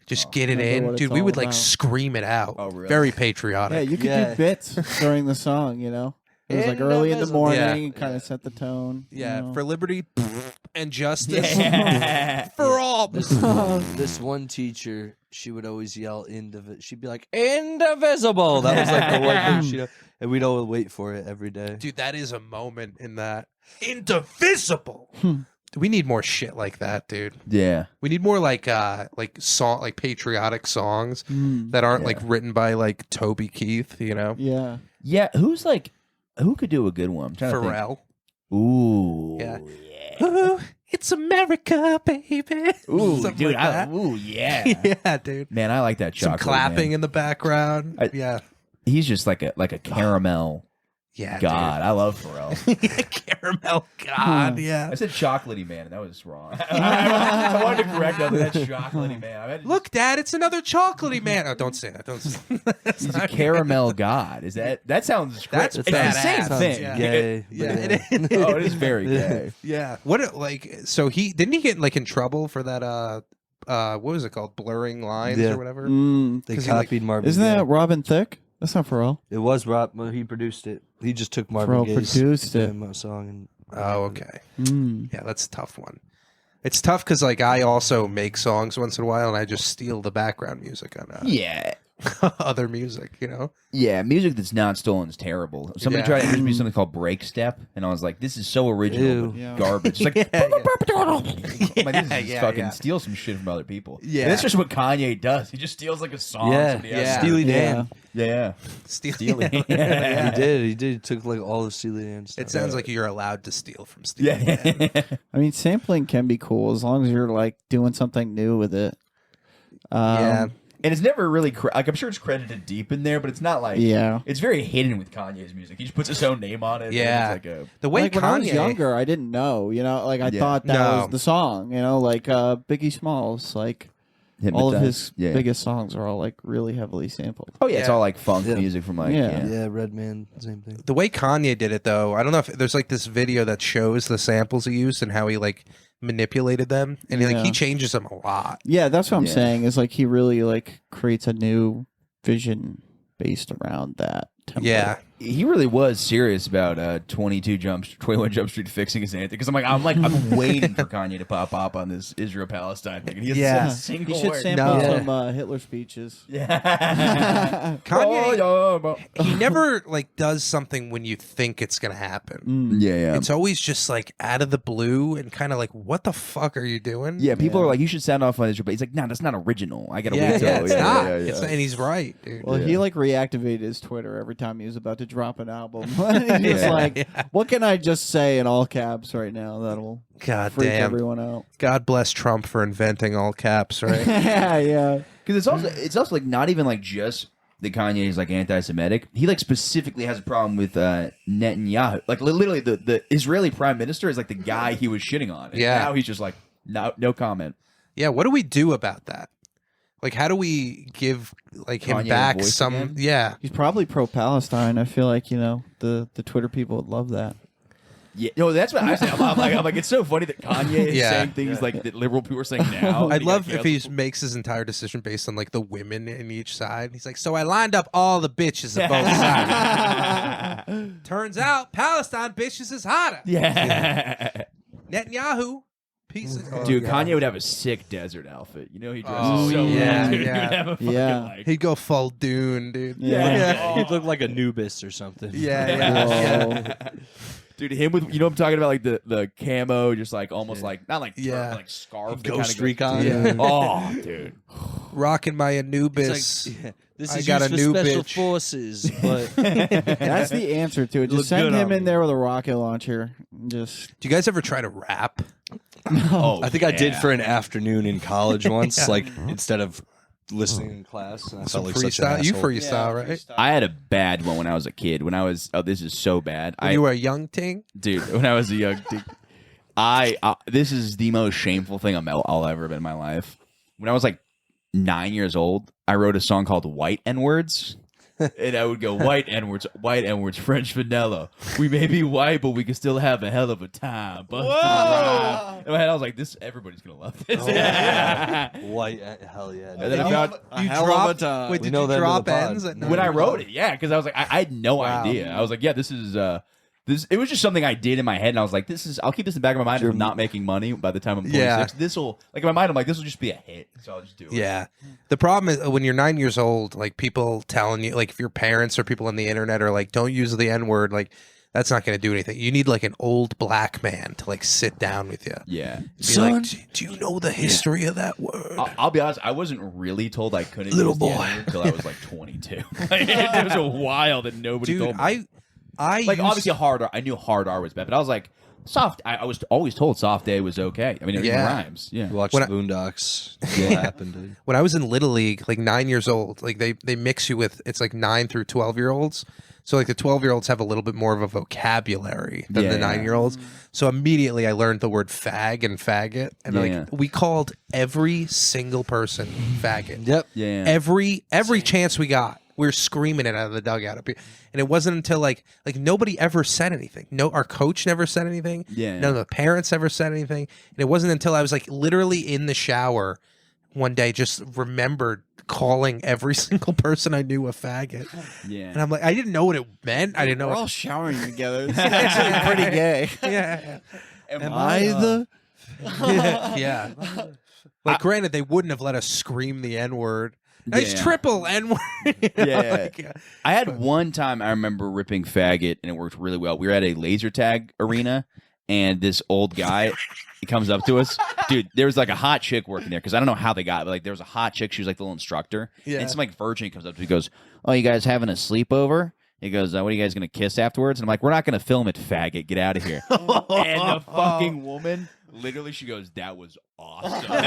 just get it remember in. what it's Dude, we all would like about. scream it out. Oh, really? Very Yeah, patriotic. you could Yeah. do bits during the song, you know? It was like early in the Indivisible. morning Yeah. and kind of set the tone. Yeah, you know? for liberty and justice Yeah. for all. This one teacher, she would always yell she'd be like, indivisible. That was like the one thing she, and we'd always wait for it every day. Dude, that is a moment in that. Indivisible. We need more shit like that, dude. Yeah. We need more like patriotic songs that aren't like written by like Toby Keith, you know? Yeah. Yeah. Who could do a good one? I'm trying to think. Pharrell. Ooh. Yeah. Ooh, it's America, baby. Ooh, Something dude. like that. Ooh, yeah. Yeah, dude. Man, I like that Some chocolate. clapping man. in the background. I- Yeah. He's just like a caramel. Yeah, God, I love Pharrell. Caramel God. Yeah. I said chocolatey man, and that was wrong. I wanted to correct that. That's chocolatey man. I meant to Look, Dad, it's another chocolatey man. Oh, don't say that. Don't say that. He's a caramel god. Is that sounds great. That's it's the same badass. thing. Yeah. Gay. Yeah. Oh, it is very gay. Yeah. What like so he didn't he get like in trouble for that what was it called? Blurring lines Yeah. or whatever? They 'Cause he, like- copied Marvin Isn't Gaye. that Robin Thicke? That's not Pharrell. It was Rob. Well, he produced it. He just took Marvin Pharrell Gaye's produced it. song and. Oh, okay. Mm. Yeah, that's a tough one. It's tough because like I also make songs once in a while and I just steal the background music on Yeah. other music, you know? Yeah, music that's not stolen is terrible. Somebody Yeah. tried to introduce me to something called break step, and I was like, "This is so original, Ew. but Yeah. garbage." It's like, I'm like, this is Yeah, fucking yeah. steal some shit from other people. Yeah. And that's just what Kanye does. He just steals like a song. Yeah, somebody else yeah. did. Steely Yeah. Dan. Yeah, Stealing. Steely. Yeah. He did. He did. He took like all of Steely Dan stuff. It sounds like you're allowed to steal from Steely. Yeah. I mean, sampling can be cool as long as you're like doing something new with it. Yeah. And it's never really like I'm sure it's credited deep in there, but it's not like Yeah. It's very hidden with Kanye's music. He just puts his own name on it. and Yeah. it's like a, The way Like when I was Kanye younger, I didn't know. You know, like I Yeah. thought that No. was the song. You know, like Biggie Smalls. Like all of his Yeah. biggest songs are all like really heavily sampled. Oh yeah, it's Yeah. all like funk Yeah. music from like Yeah. Yeah, Redman, same thing. the way Kanye did it though, I don't know if there's like this video that shows the samples he used and how he like manipulated them and like Yeah. he changes them a lot. Yeah, that's what I'm Yeah. saying. Is like he really like creates a new vision based around that. Template. Yeah. He really was serious about 21 Jump Street fixing his anthem because I'm waiting for Kanye to pop up on this Israel Palestine thing. And he has Yeah. You single should word. sample No. some Hitler speeches. Yeah. Kanye, he never like does something when you think it's gonna happen. Mm. Yeah. It's always just like out of the blue and kind of like, what the fuck are you doing? Yeah, people Yeah. are like, you should sound off on Israel, but he's like, no, that's not original. I gotta yeah, wait till yeah, it's yeah, not. yeah, yeah. It's not- and he's right, dude. Well, Yeah. he like reactivated his Twitter every time he was about to drop an album. He's just Yeah. like, Yeah. what can I just say in all caps right now that'll God freak damn. everyone out? God bless Trump for inventing all caps, right? Yeah. Because it's also like not even like just that Kanye is like anti-Semitic. He like specifically has a problem with Netanyahu. Like literally, the Israeli prime minister is like the guy he was shitting on. And Yeah. now he's just like no comment. Yeah, what do we do about that? Like, how do we give like him Kanye a back voice some? again? Yeah, He's probably pro-Palestine. I feel like, you know, the Twitter people would love that. Yeah, no, that's what I say. I'm like, it's so funny that Kanye is Yeah. saying things like that liberal people are saying now. I'd love if he makes his entire decision based on like the women in each side. He's like, so I lined up all the bitches of both sides. Turns out Palestine bitches is hotter. Yeah. Netanyahu, piece of Dude, Kanye would have a sick desert outfit. You know he dresses Oh, so yeah, well. Dude. yeah. He would have a fucking, Yeah. like, He'd go full Dune, dude. Yeah. He'd look like Anubis or something. Yeah, yeah. Whoa. Dude, him with I'm talking about like the camo, just like almost like not like Yeah. but like scarf, that Ghost kinda streak goes- on. Yeah. Oh, dude. Rocking my It's Anubis. like, yeah, this I is got used a for new special bitch. forces, but That's the answer to it. Look Just send good him on in me. there with a rocket launcher. Just Do you guys ever try to rap? Oh, I think I did yeah. for an afternoon in college once, like instead of listening in class. And I Some felt like such an freestyle. You asshole. freestyle, right? I had a bad one when I was a kid. When I was this is so bad. When you were a young ting. Dude, when I was a young dude, this is the most shameful thing I'll ever been in my life. When I was like 9 years old, I wrote a song called White N-Words. And I would go, white N-words, French vanilla. We may be white, but we can still have a hell of a time. Busted rhyme. In my head, I was like, everybody's going to love this. White, hell yeah. And then I found, You hell of a dropped. time. Wait, We did know you that in the drop pod. ends? At when I wrote it, yeah, because I was like, I had no Wow. idea. I was like, yeah, this is it was just something I did in my head, and I was like, I'll keep this in the back of my mind if I'm not making money by the time I'm 26. Yeah. This will, like in my mind, I'm like, this will just be a hit, so I'll just do it. Yeah. The problem is when you're 9 years old, like people telling you, like if your parents or people on the internet are like, don't use the N word, like that's not going to do anything. You need like an old black man to like sit down with you. Yeah. Be like, do you know the history of that word? I'll be honest, I wasn't really told I couldn't Little use the boy. N-word until I was like 22. Like, it was a while that nobody Dude, told me. I Like used- obviously I knew hard R was bad, but I was like Soft. I was always told soft A was okay. I mean, it even rhymes. Yeah. Watch When the Boondocks. What happened, dude? When I was in Little League, like 9 years old, like they mix you with, it's like 9 through 12-year-olds. So like the 12-year-olds have a little bit more of a vocabulary than the 9-year-olds. So immediately I learned the word fag and faggot, and like we called every single person faggot. Yep. Yeah. Every chance we got, we were screaming it out of the dugout up here. And it wasn't until like nobody ever said anything. No, our coach never said anything. Yeah. None of the parents ever said anything. And it wasn't until I was like literally in the shower one day, just remembered calling every single person I knew a faggot. Yeah. And I'm like, I didn't know what it meant. I didn't know. We're all showering together. It's actually pretty gay. Yeah. Am I the? Yeah. Like, granted, they wouldn't have let us scream the N-word. It's Yeah. triple N-word. Yeah. I had one time I remember ripping faggot, and it worked really well. We were at a laser tag arena, and this old guy, he comes up to us. Dude, there was like a hot chick working there, because I don't know how they got it, but like there was a hot chick. She was like the little instructor. Yeah. And some like virgin comes up to me, goes, "Oh, you guys having a sleepover?" He goes, "What are you guys going to kiss afterwards?" And I'm like, "We're not going to film it, faggot. Get out of here." And the fucking woman, literally, she goes, "That was awesome." And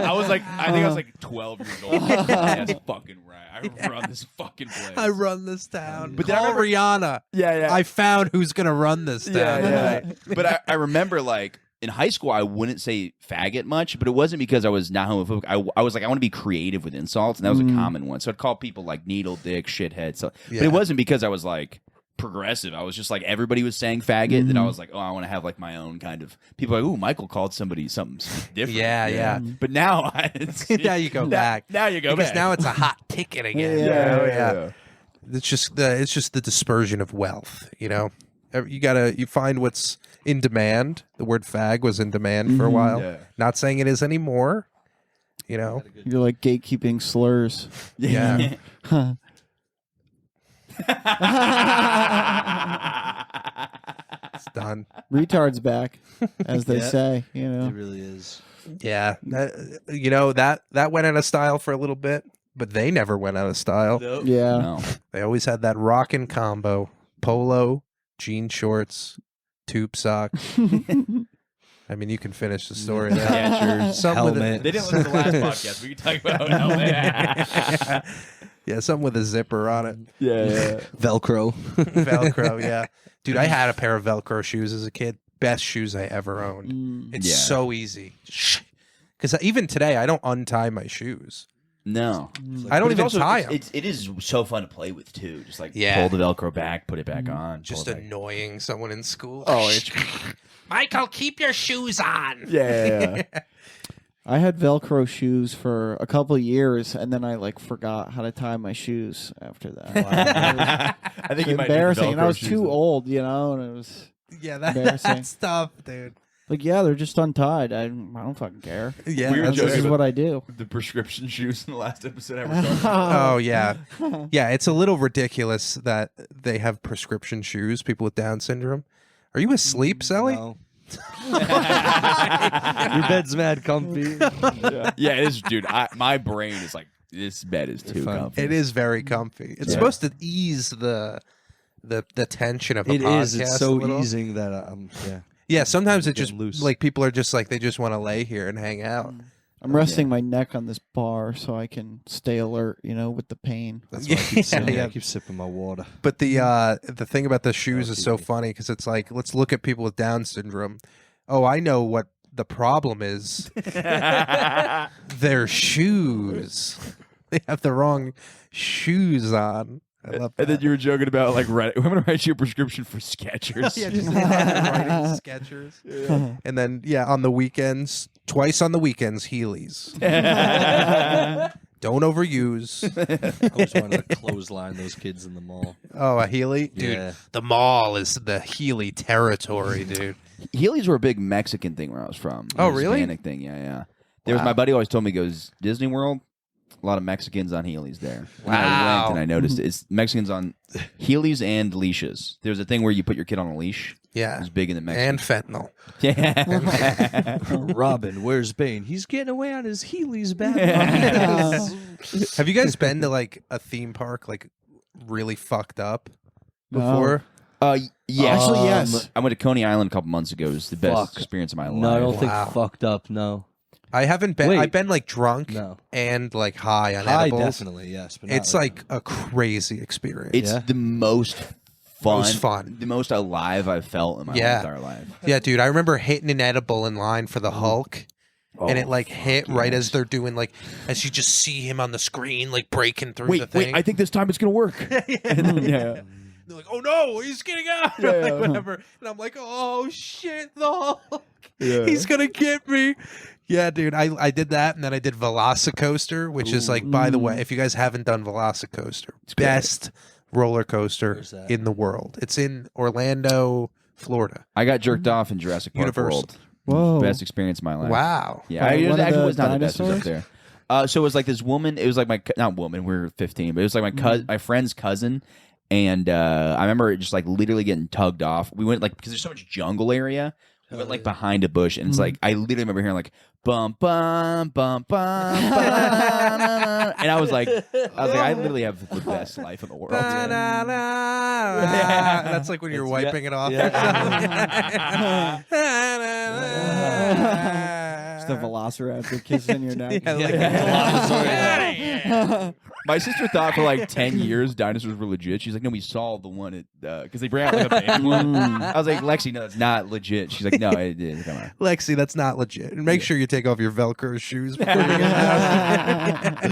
I was like, I think I was like 12 years old. That's fucking right. I run this fucking place. I run this town. But then I call remember- Rihanna. Yeah. I found who's going to run this town. But I remember, like, in high school, I wouldn't say faggot much, but it wasn't because I was not homophobic. I was like, I want to be creative with insults, and that was a common one. So I'd call people like needle, dick, shithead. So, But it wasn't because I was like progressive. I was just like, everybody was saying faggot, that I was like, oh, I want to have like my own kind of. People are like, ooh, Michael called somebody something different. Yeah. But now, Now you go back. Now you go because back. now it's a hot ticket again. Yeah. It's just the dispersion of wealth. You know, you find what's in demand. The word fag was in demand for a while. Yeah. Not saying it is anymore. You know. You're like gatekeeping slurs. Yeah. It's done. Retard's back, as they Yeah. say. You know. It really is. Yeah. That went out of style for a little bit, but they never went out of style. Yeah. No. They always had that rockin' combo: polo, jean shorts, tube socks. I mean, you can finish the story there. Yeah, sure. Some Helmet. They didn't listen to the last podcast. We can talk about how Yeah, something with a zipper on it. Yeah. Velcro. Velcro, yeah. Dude, I had a pair of Velcro shoes as a kid. Best shoes I ever owned. It's Yeah. so easy. Because even today, I don't untie my shoes. No. I don't But it's even also- tie them. It is so fun to play with too. Just like Yeah. pull the Velcro back, put it back on. Just pull it back. annoying someone in school. Oh, it's Michael, keep your shoes on. yeah. I had Velcro shoes for a couple of years, and then I like forgot how to tie my shoes after that. I think It's you might need embarrassing, and I Velcro was shoes, too though. old, you know, and it was Yeah, Embarrassing. that's tough, dude. like, yeah, they're just untied. I don't fucking care. Yeah, We were that's joking This is about- what I do. The prescription shoes in the last episode. I was talking Oh yeah, yeah. It's a little ridiculous that they have prescription shoes. People with Down syndrome. Are you asleep, Sally? No. Your bed's mad comfy. Yeah, it is, dude. My brain is like, this bed is too fine. comfy. It is very comfy. It's supposed to ease the tension of a It podcast. is. It's a so little. easing that I'm. Yeah. Yeah, sometimes it Getting just loose. like people are just like they just want to lay here and hang out. I'm resting my neck on this bar so I can stay alert, you know, with the pain. That's why I keep sipping. Yeah. I keep sipping my water. But the thing about the shoes is so funny because it's like let's look at people with Down syndrome. Oh, I know what the problem is. Their shoes. They have the wrong shoes on. I love that. And then you were joking about like, I'm gonna write you a prescription for Skechers. Yeah, just writing Skechers. And then on the weekends, twice on the weekends, Heelys. Don't overuse. I always wanted to clothesline those kids in the mall. Oh, a Heely? Dude, Yeah. the mall is the Heely territory, dude. Heelys were a big Mexican thing where I was from. Oh, really? Hispanic thing, yeah. There was Wow. my buddy always told me, he goes, Disney World, a lot of Mexicans on Heelys there. And I Wow. went and I noticed it's Mexicans on Heelys and leashes. There's a thing where you put your kid on a leash. It Yeah. was big in the Mexican. And fentanyl. Yeah. Robin, where's Bane? He's getting away on his Heelys back. Have you guys been to like a theme park like really fucked up No. before? Yeah. Actually, yes. I went to Coney Island a couple months ago. It was the best Fuck. experience of my life. No, I don't Wow. think fucked up. No, I haven't been. Wait. I've been like drunk no. and like high on High, edibles. definitely, yes. But not It's like a crazy experience. It's Yeah. the most fun, Most fun. the most alive I've felt in my Yeah. entire life. Yeah, dude. I remember hitting an edible in line for the Hulk. And it like hit right as they're doing like as you just see him on the screen like breaking through the thing. think this time it's gonna work. Yeah. They're like, "Oh no, he's getting out!" Yeah. Like, whatever. And I'm like, "Oh shit, the Hulk! He's gonna get me!" Yeah, dude. I did that, and then I did Velocicoaster, which is like, by the way, if you guys haven't done Velocicoaster, best roller coaster Where's that? in the world. It's in Orlando, Florida. I got jerked off in Jurassic Park Universal. World. Whoa. Best experience of my life. Wow. Yeah, By it one of actually the was not the best. It was up dinosaurs? there. So it was like this woman. It was like not woman. We were 15, but it was like my friend's cousin. And I remember it just like literally getting tugged off. We went like because there's so much jungle area. We went like behind a bush, and it's like I literally remember hearing like bum bum bum bum bum, and I was like, I literally have the best life in the world. Na, na, na, na. That's like when you're wiping it off. Just a velociraptor kissing your neck. My sister thought for like 10 years dinosaurs were legit. She's like, no, we saw the one at because they bring out like a baby one. I was like, Lexi, no, it's not legit. She's like, no, it is. Come on. Lexi, that's not legit. And make sure you take off your Velcro shoes before you get out.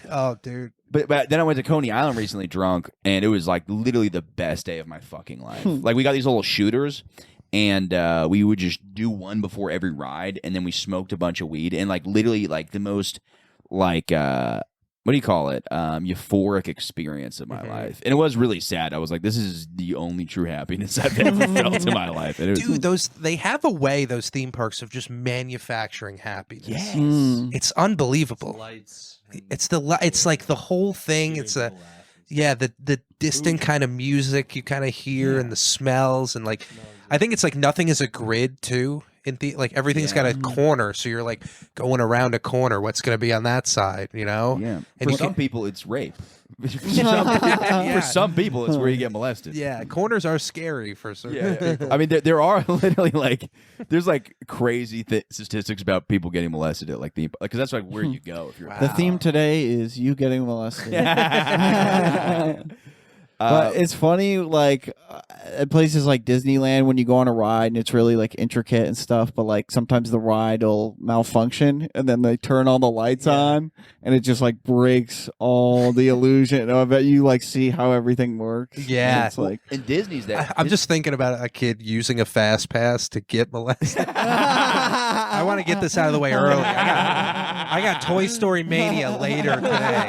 Oh, dude. But then I went to Coney Island recently drunk, and it was like literally the best day of my fucking life. Like we got these little shooters, and we would just do one before every ride, and then we smoked a bunch of weed, and like literally like the most like what do you call it? Euphoric experience of my life. And it was really sad. I was like, this is the only true happiness I've ever felt in my life. And it was, Dude, they have a way, those theme parks, of just manufacturing happiness. yes. It's unbelievable. lights. It's like the whole thing. It's the distant kind of music you kind of hear and the smells and like I think it's like nothing is a grid too. Like everything's got a corner, so you're like going around a corner. What's going to be on that side, you know? Yeah. And For you some can- people, it's rape. For Yeah. some people, it's where you get molested. Yeah, corners are scary for certain people. I mean, there are literally like, there's like crazy statistics about people getting molested at like the, because that's like where you go if you're. The theme today is you getting molested. Uh, But it's funny, like at places like Disneyland, when you go on a ride and it's really like intricate and stuff, but like sometimes the ride will malfunction and then they turn all the lights on and it just like breaks all the illusion. I bet you like see how everything works. Yeah. And it's like and Disney's that. I'm just thinking about a kid using a fast pass to get molested. I want to get this out of the way early. I got Toy Story Mania later today.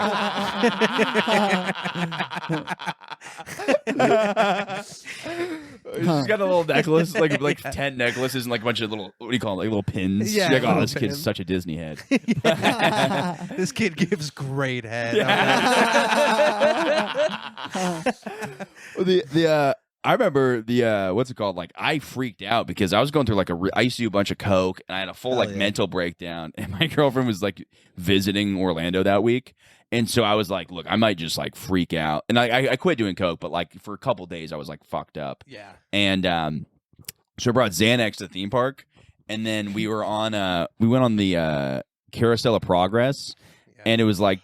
She's got a little necklace, like 10 necklaces and like a bunch of little, what do you call it, like little pins. Yeah, She's like, oh, little this kid's pins. such a Disney head. This kid gives great head. I remember the what's it called? Like I freaked out because I was going through like I used to do a bunch of coke and I had a full mental breakdown. And my girlfriend was like visiting Orlando that week, and so I was like, look, I might just like freak out. And I quit doing coke, but like for a couple days I was like fucked up. Yeah. And so I brought Xanax to the theme park, and then we went on the Carousel of Progress, and it was like.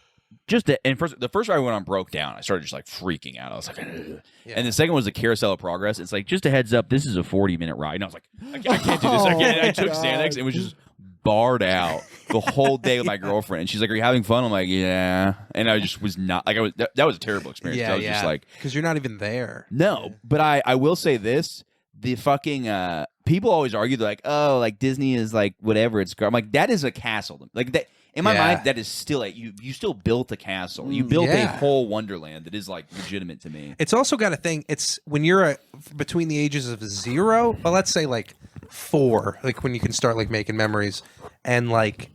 The first ride I went on broke down. I started just like freaking out. I was like, ugh. And the second was the Carousel of Progress. It's like, just a heads up, this is a 40-minute ride. And I was like, I can't do this. I took Xanax and was just barred out the whole day with my girlfriend. And she's like, are you having fun? I'm like, yeah. And I just was not like that was a terrible experience. Yeah, I was just like, because you're not even there. no. But I will say this: the fucking people always argue they're like, oh, like Disney is like whatever. I'm like, that is a castle. Like that. In my mind, that is still you still built a castle. You built a whole wonderland that is like legitimate to me. It's also got a thing. It's when you're between the ages of 0, well, let's say like 4, like when you can start like making memories, and like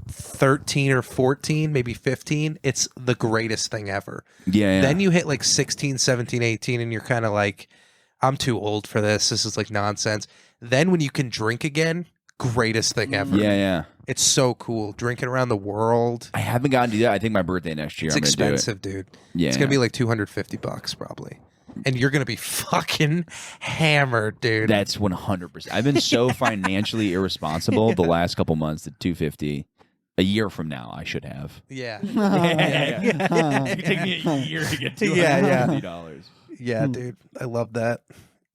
13 or 14, maybe 15. It's the greatest thing ever. Yeah. Then you hit like 16, 17, 18, and you're kind of like, I'm too old for this. This is like nonsense. Then when you can drink again, greatest thing ever. Yeah. It's so cool. Drinking around the world. I haven't gotten to do that. I think my birthday next year. It's I'm gonna expensive, dude. Yeah. It's gonna be like $250 probably. and you're gonna be fucking hammered, dude. That's 100%. I've been so financially irresponsible the last couple months that 250 a year from now I should have. yeah. It took me a year to get $250. Yeah, dude. I love that.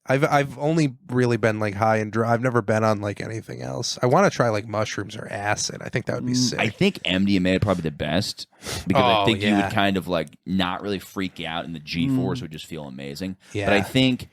I've only really been like high and dry. I've never been on like anything else. I want to try like mushrooms or acid. I think that would be sick. I think MDMA is probably the best because I Oh, think you yeah. would kind of like not really freak out and the G-force would just feel amazing. Yeah. But I think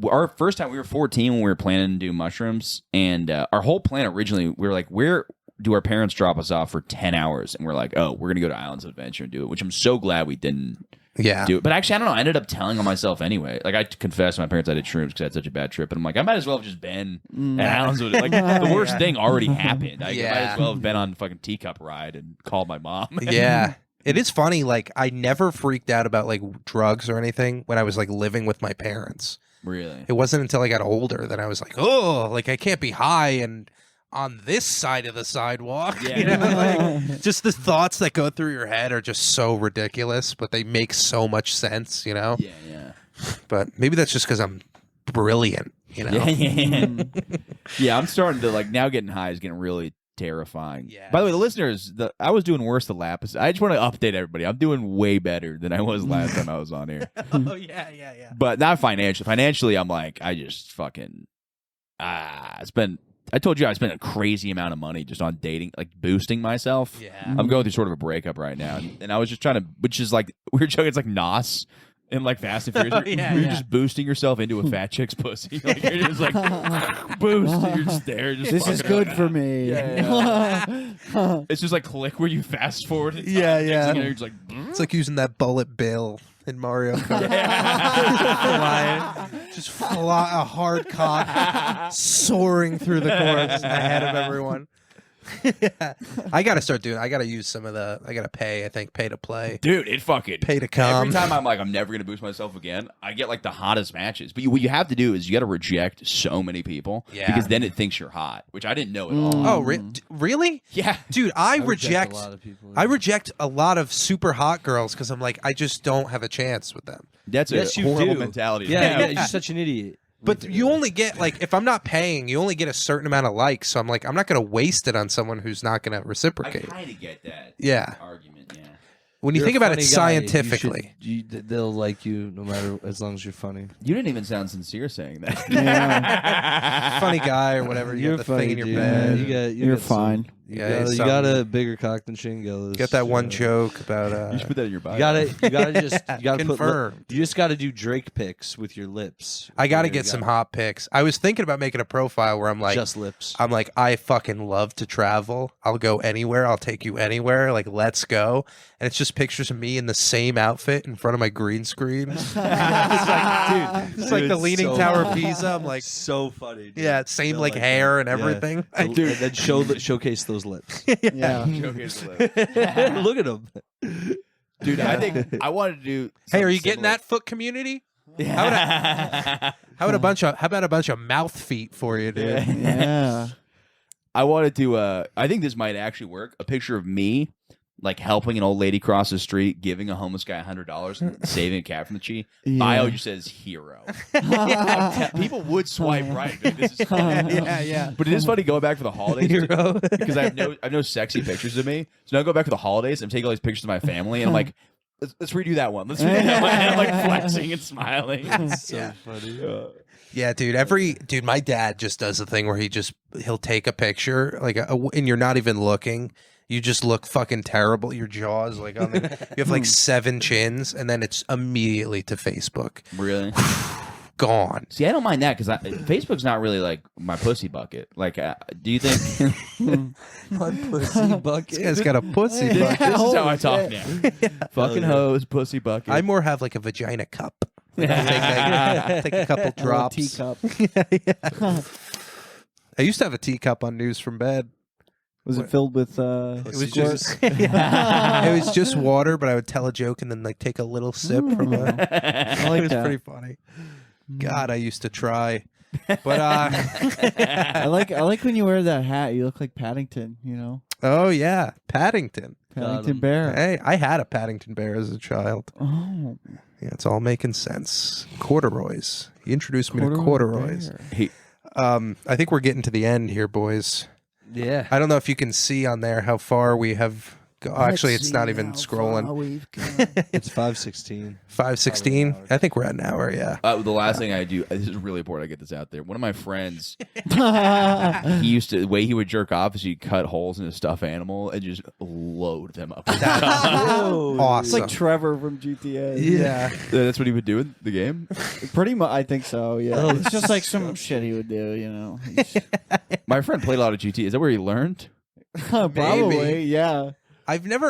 our first time we were 14 when we were planning to do mushrooms, and our whole plan originally, we were like, where do our parents drop us off for 10 hours? And we're like, oh, we're going to go to Islands of Adventure and do it, which I'm so glad we didn't yeah. do it. But actually, I don't know. I ended up telling on myself anyway. Like, I confessed to my parents I did shrooms because I had such a bad trip. And I'm like, I might as well have just been at Islands of Like, the worst thing already happened. I might as well have been on fucking teacup ride and called my mom. Yeah. It is funny. Like, I never freaked out about like drugs or anything when I was like living with my parents. Really? It wasn't until I got older that I was like, oh, like I can't be high and on this side of the sidewalk. Yeah. You know, like, just the thoughts that go through your head are just so ridiculous, but they make so much sense, you know? Yeah, yeah. But maybe that's just because I'm brilliant, you know? Yeah, I'm starting to like now getting high is getting really terrifying. Yeah. By the way, the listeners, I was doing worse the last. I just want to update everybody. I'm doing way better than I was last time I was on here. Oh, yeah. But not financially. Financially, I'm like, I just fucking I told you I spent a crazy amount of money just on dating, like boosting myself. Yeah. I'm going through sort of a breakup right now, and I was just trying to, which is like we were joking. It's like Nos in like Fast and Furious. You're just boosting yourself into a fat chick's pussy. Like, you're just like boost. You're just there. Just This is fucking good around. for me. Yeah. It's just like click where you fast forward. And Yeah. You're just like, It's like using that bullet bill in Mario Kart. Just fly a hard cock soaring through the course ahead of everyone. I gotta start doing. I gotta use some of the. I gotta pay. I think pay to play. dude, it fucking Pay to come. Every time I'm like, I'm never gonna boost myself again, I get like the hottest matches. But what you have to do is you got to reject so many people, Yeah. because then it thinks you're hot, which I didn't know at all. Oh, really? Yeah, Dude, I reject. a lot of people. I reject a lot of super hot girls because I'm like, I just don't have a chance with them. that's Yes, a you horrible do. mentality. to Yeah, have. you're such an idiot. But you only get like, if I'm not paying, you only get a certain amount of likes. So I'm like, I'm not gonna waste it on someone who's not gonna I reciprocate. kind of get that Yeah. argument. Yeah. When you You're think a about it funny guy. scientifically. They'll like you no matter as long as you're funny. You didn't even sound sincere saying that. Yeah. Funny guy or whatever. You You're have the funny, thing in your dude. bed. You're fine. Yeah, You got a bigger cock than Shane Gillis. Get that one joke about. You should put that in your bio. You gotta just Confirmed. you just gotta do Drake pics with your lips. I got to You get some hot pics. I was thinking about making a profile where I'm like, just lips. I fucking love to travel. I'll go anywhere. I'll take you anywhere. Like, let's go. And it's just pictures of me in the same outfit in front of my green screen. It's like, dude, it's like the It's Leaning so Tower of funny. Pisa. I'm like, so funny. Dude. yeah, same I like like hair that. and Yeah. everything. And then showcase those lips. Yeah. Look at them. Dude, I think I wanted to do. Hey, are you something getting that foot community? How about a bunch of mouth feet for you, dude? Yeah. I wanted to. I think this might actually work. A picture of me, like helping an old lady cross the street, giving a homeless guy $100, and saving a cat from the tree. Yeah. Bio just says hero. People would swipe right. Dude, this is funny. Yeah. But it is funny going back for the holidays Hero. because I have no sexy pictures of me. So now I go back for the holidays. I'm taking all these pictures of my family, and I'm like, let's redo that one. Let's redo that one. And I'm like flexing and smiling. Yeah. funny. Yeah, dude. My dad just does the thing where he'll take a picture like and you're not even looking. You just look fucking terrible. Your jaws like on you have like 7 chins, and then it's immediately to Facebook. Really? Gone. See, I don't mind that because Facebook's not really like my pussy bucket. Like, do you think My pussy bucket. This guy's got a pussy this bucket. is how I talk now? Fucking hose, pussy bucket. I more have like a vagina cup. Like, I'll take a couple drops. Teacup. I used to have a teacup on News from Bed. Was it filled with It was squirt? just it was just water, but I would tell a joke and then like take a little sip from it. I like It was that. pretty funny. God, I used to try. But I like when you wear that hat. You look like Paddington, you know? Oh yeah, Paddington. Paddington Bear. Hey, I had a Paddington Bear as a child. Oh, Yeah, it's all making sense. Corduroys. He introduced me to corduroys. Bear. Hey, I think we're getting to the end here, boys. Yeah. I don't know if you can see on there how far we have. Actually, it's not even scrolling. It's 5:16. 5:16. I think we're at an hour. Yeah. the last thing I do. This is really important. I get this out there. One of my friends, he used to the way he would jerk off is he'd cut holes in a stuffed animal and just load them up. Awesome. It's like Trevor from GTA. Yeah. That's what he would do in the game. Pretty much, I think so. Yeah, it's just like some shit he would do. You know, My friend played a lot of GT. Is that where he learned? probably. Yeah.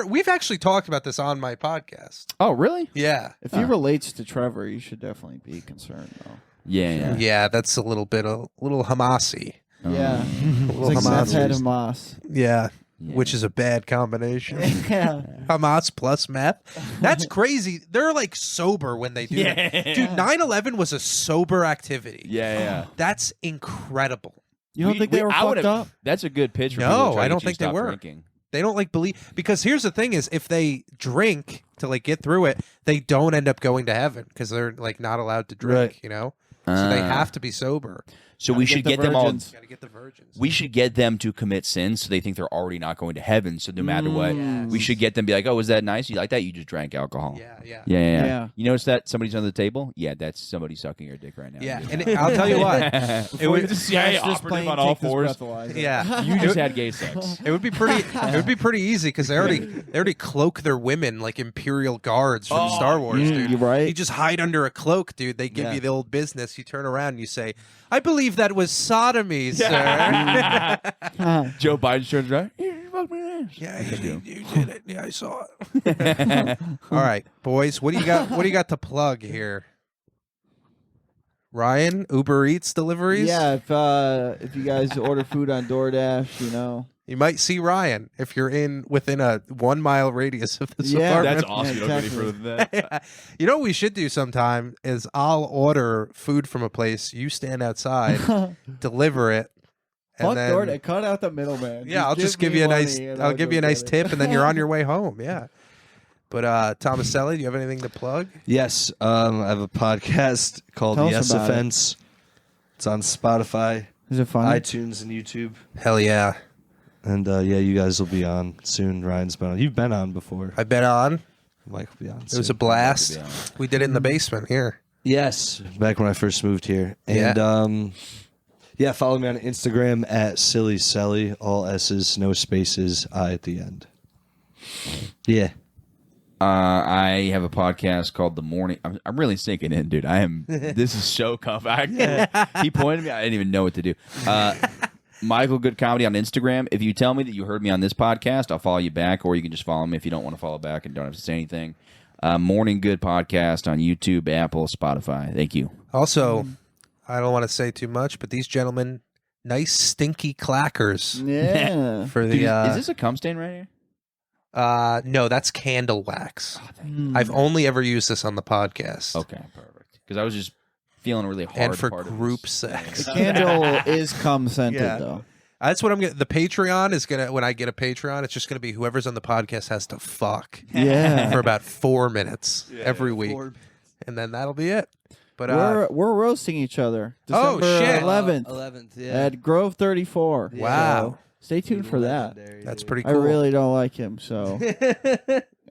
We've actually talked about this on my podcast. Oh, really? Yeah. If he relates to Trevor, you should definitely be concerned, though. Yeah. Yeah, that's a little Hamasi. Yeah, A little it's like Meth Head Hamas. Hamas. Yeah. Which is a bad combination. Yeah. Hamas plus meth. That's crazy. They're like sober when they do that. Dude, 9/11 was a sober activity. Yeah. That's incredible. You don't think they were fucked up? That's a good pitch. For No, people to try I to don't get you think to they stop were. Drinking. They don't like believe because here's the thing: is if they drink to like get through it, they don't end up going to heaven because they're like not allowed to drink. Right. You know, so they have to be sober. So we should get them all. virgins. Got to get the virgins. We should get them to commit sins so they think they're already not going to heaven. So no matter what, we should get them to be like, "Oh, was that nice? You like that? You just drank alcohol." Yeah. Yeah. You notice that somebody's under the table? Yeah, that's somebody sucking your dick right now. Yeah, and I'll tell you what, it would, the CIA operative on all fours. yeah, You just had gay sex. it would be pretty. It would be pretty easy because they already cloak their women like Imperial guards from Star Wars, dude. You're right. You just hide under a cloak, dude. They give you the old business. You turn around and you say, "I believe that was sodomy, sir." Joe Biden turns around. You fucked me in the ass. Yeah, you did it. Yeah, I saw it. All right, boys, what do you got? What do you got to plug here? Ryan, Uber Eats deliveries. Yeah, if you guys order food on DoorDash, you know. You might see Ryan if you're within a 1 mile radius of this Yeah, apartment. That's awesome. You don't go any exactly. further than that. You know what we should do sometime is I'll order food from a place, you stand outside, deliver it, and Fuck then DoorDash. Cut out the middleman. yeah, I'll just give me you a money nice and I'll give go you a nice get it. tip, and then you're on your way home. Yeah. But Tomaselli, do you have anything to plug? Yes, I have a podcast called Tell us Yes about it. Offense. It's on Spotify, Is it funny? iTunes, and YouTube. Hell yeah. And yeah, you guys will be on soon. Ryan's been on. You've been on before. I bet on. Mike will be on. It was a blast. We did it in the basement here. Yes, back when I first moved here. And yeah, follow me on Instagram at Silly Selly, all S's, no spaces, I at the end. Yeah. I have a podcast called The Morning. I'm really sinking in, dude. I am. This is so comfortable. He pointed at me. I didn't even know what to do. Michael Good Comedy on Instagram. If you tell me that you heard me on this podcast, I'll follow you back, or you can just follow me if you don't want to follow back and don't have to say anything. Morning Good Podcast on YouTube, Apple, Spotify. Thank you. Also, I don't want to say too much, but these gentlemen, nice stinky clackers Yeah. for the. Dude, is this a cum stain right here? No, that's candle wax. I've only ever used this on the podcast. Okay, perfect. Because I was just feeling really hard. And for part of group this. sex. The candle is cum scented, Yeah. though. That's what I'm gonna. The Patreon is gonna. When I get a Patreon, it's just gonna be whoever's on the podcast has to fuck Yeah. for about 4 minutes every week, and then that'll be it. But We're roasting each other. Oh, December shit. 11th 11th, at Grove 34. Wow. So stay tuned for that. that's pretty I cool. really don't like him, so.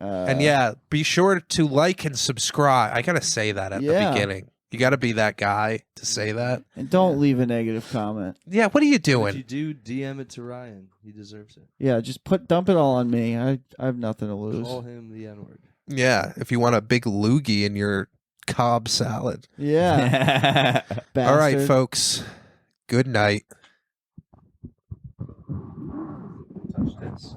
And yeah, be sure to like and subscribe. I gotta say that at the Yeah. beginning. You gotta be that guy to say that. And don't leave a negative comment. Yeah, what are you If doing? you do, DM it to Ryan. He deserves it. Yeah, just dump it all on me. I have nothing to lose. Call him the N-word. Yeah, if you want a big loogie in your Cobb salad. Yeah. All right, bastard. folks. Good night. Touch this.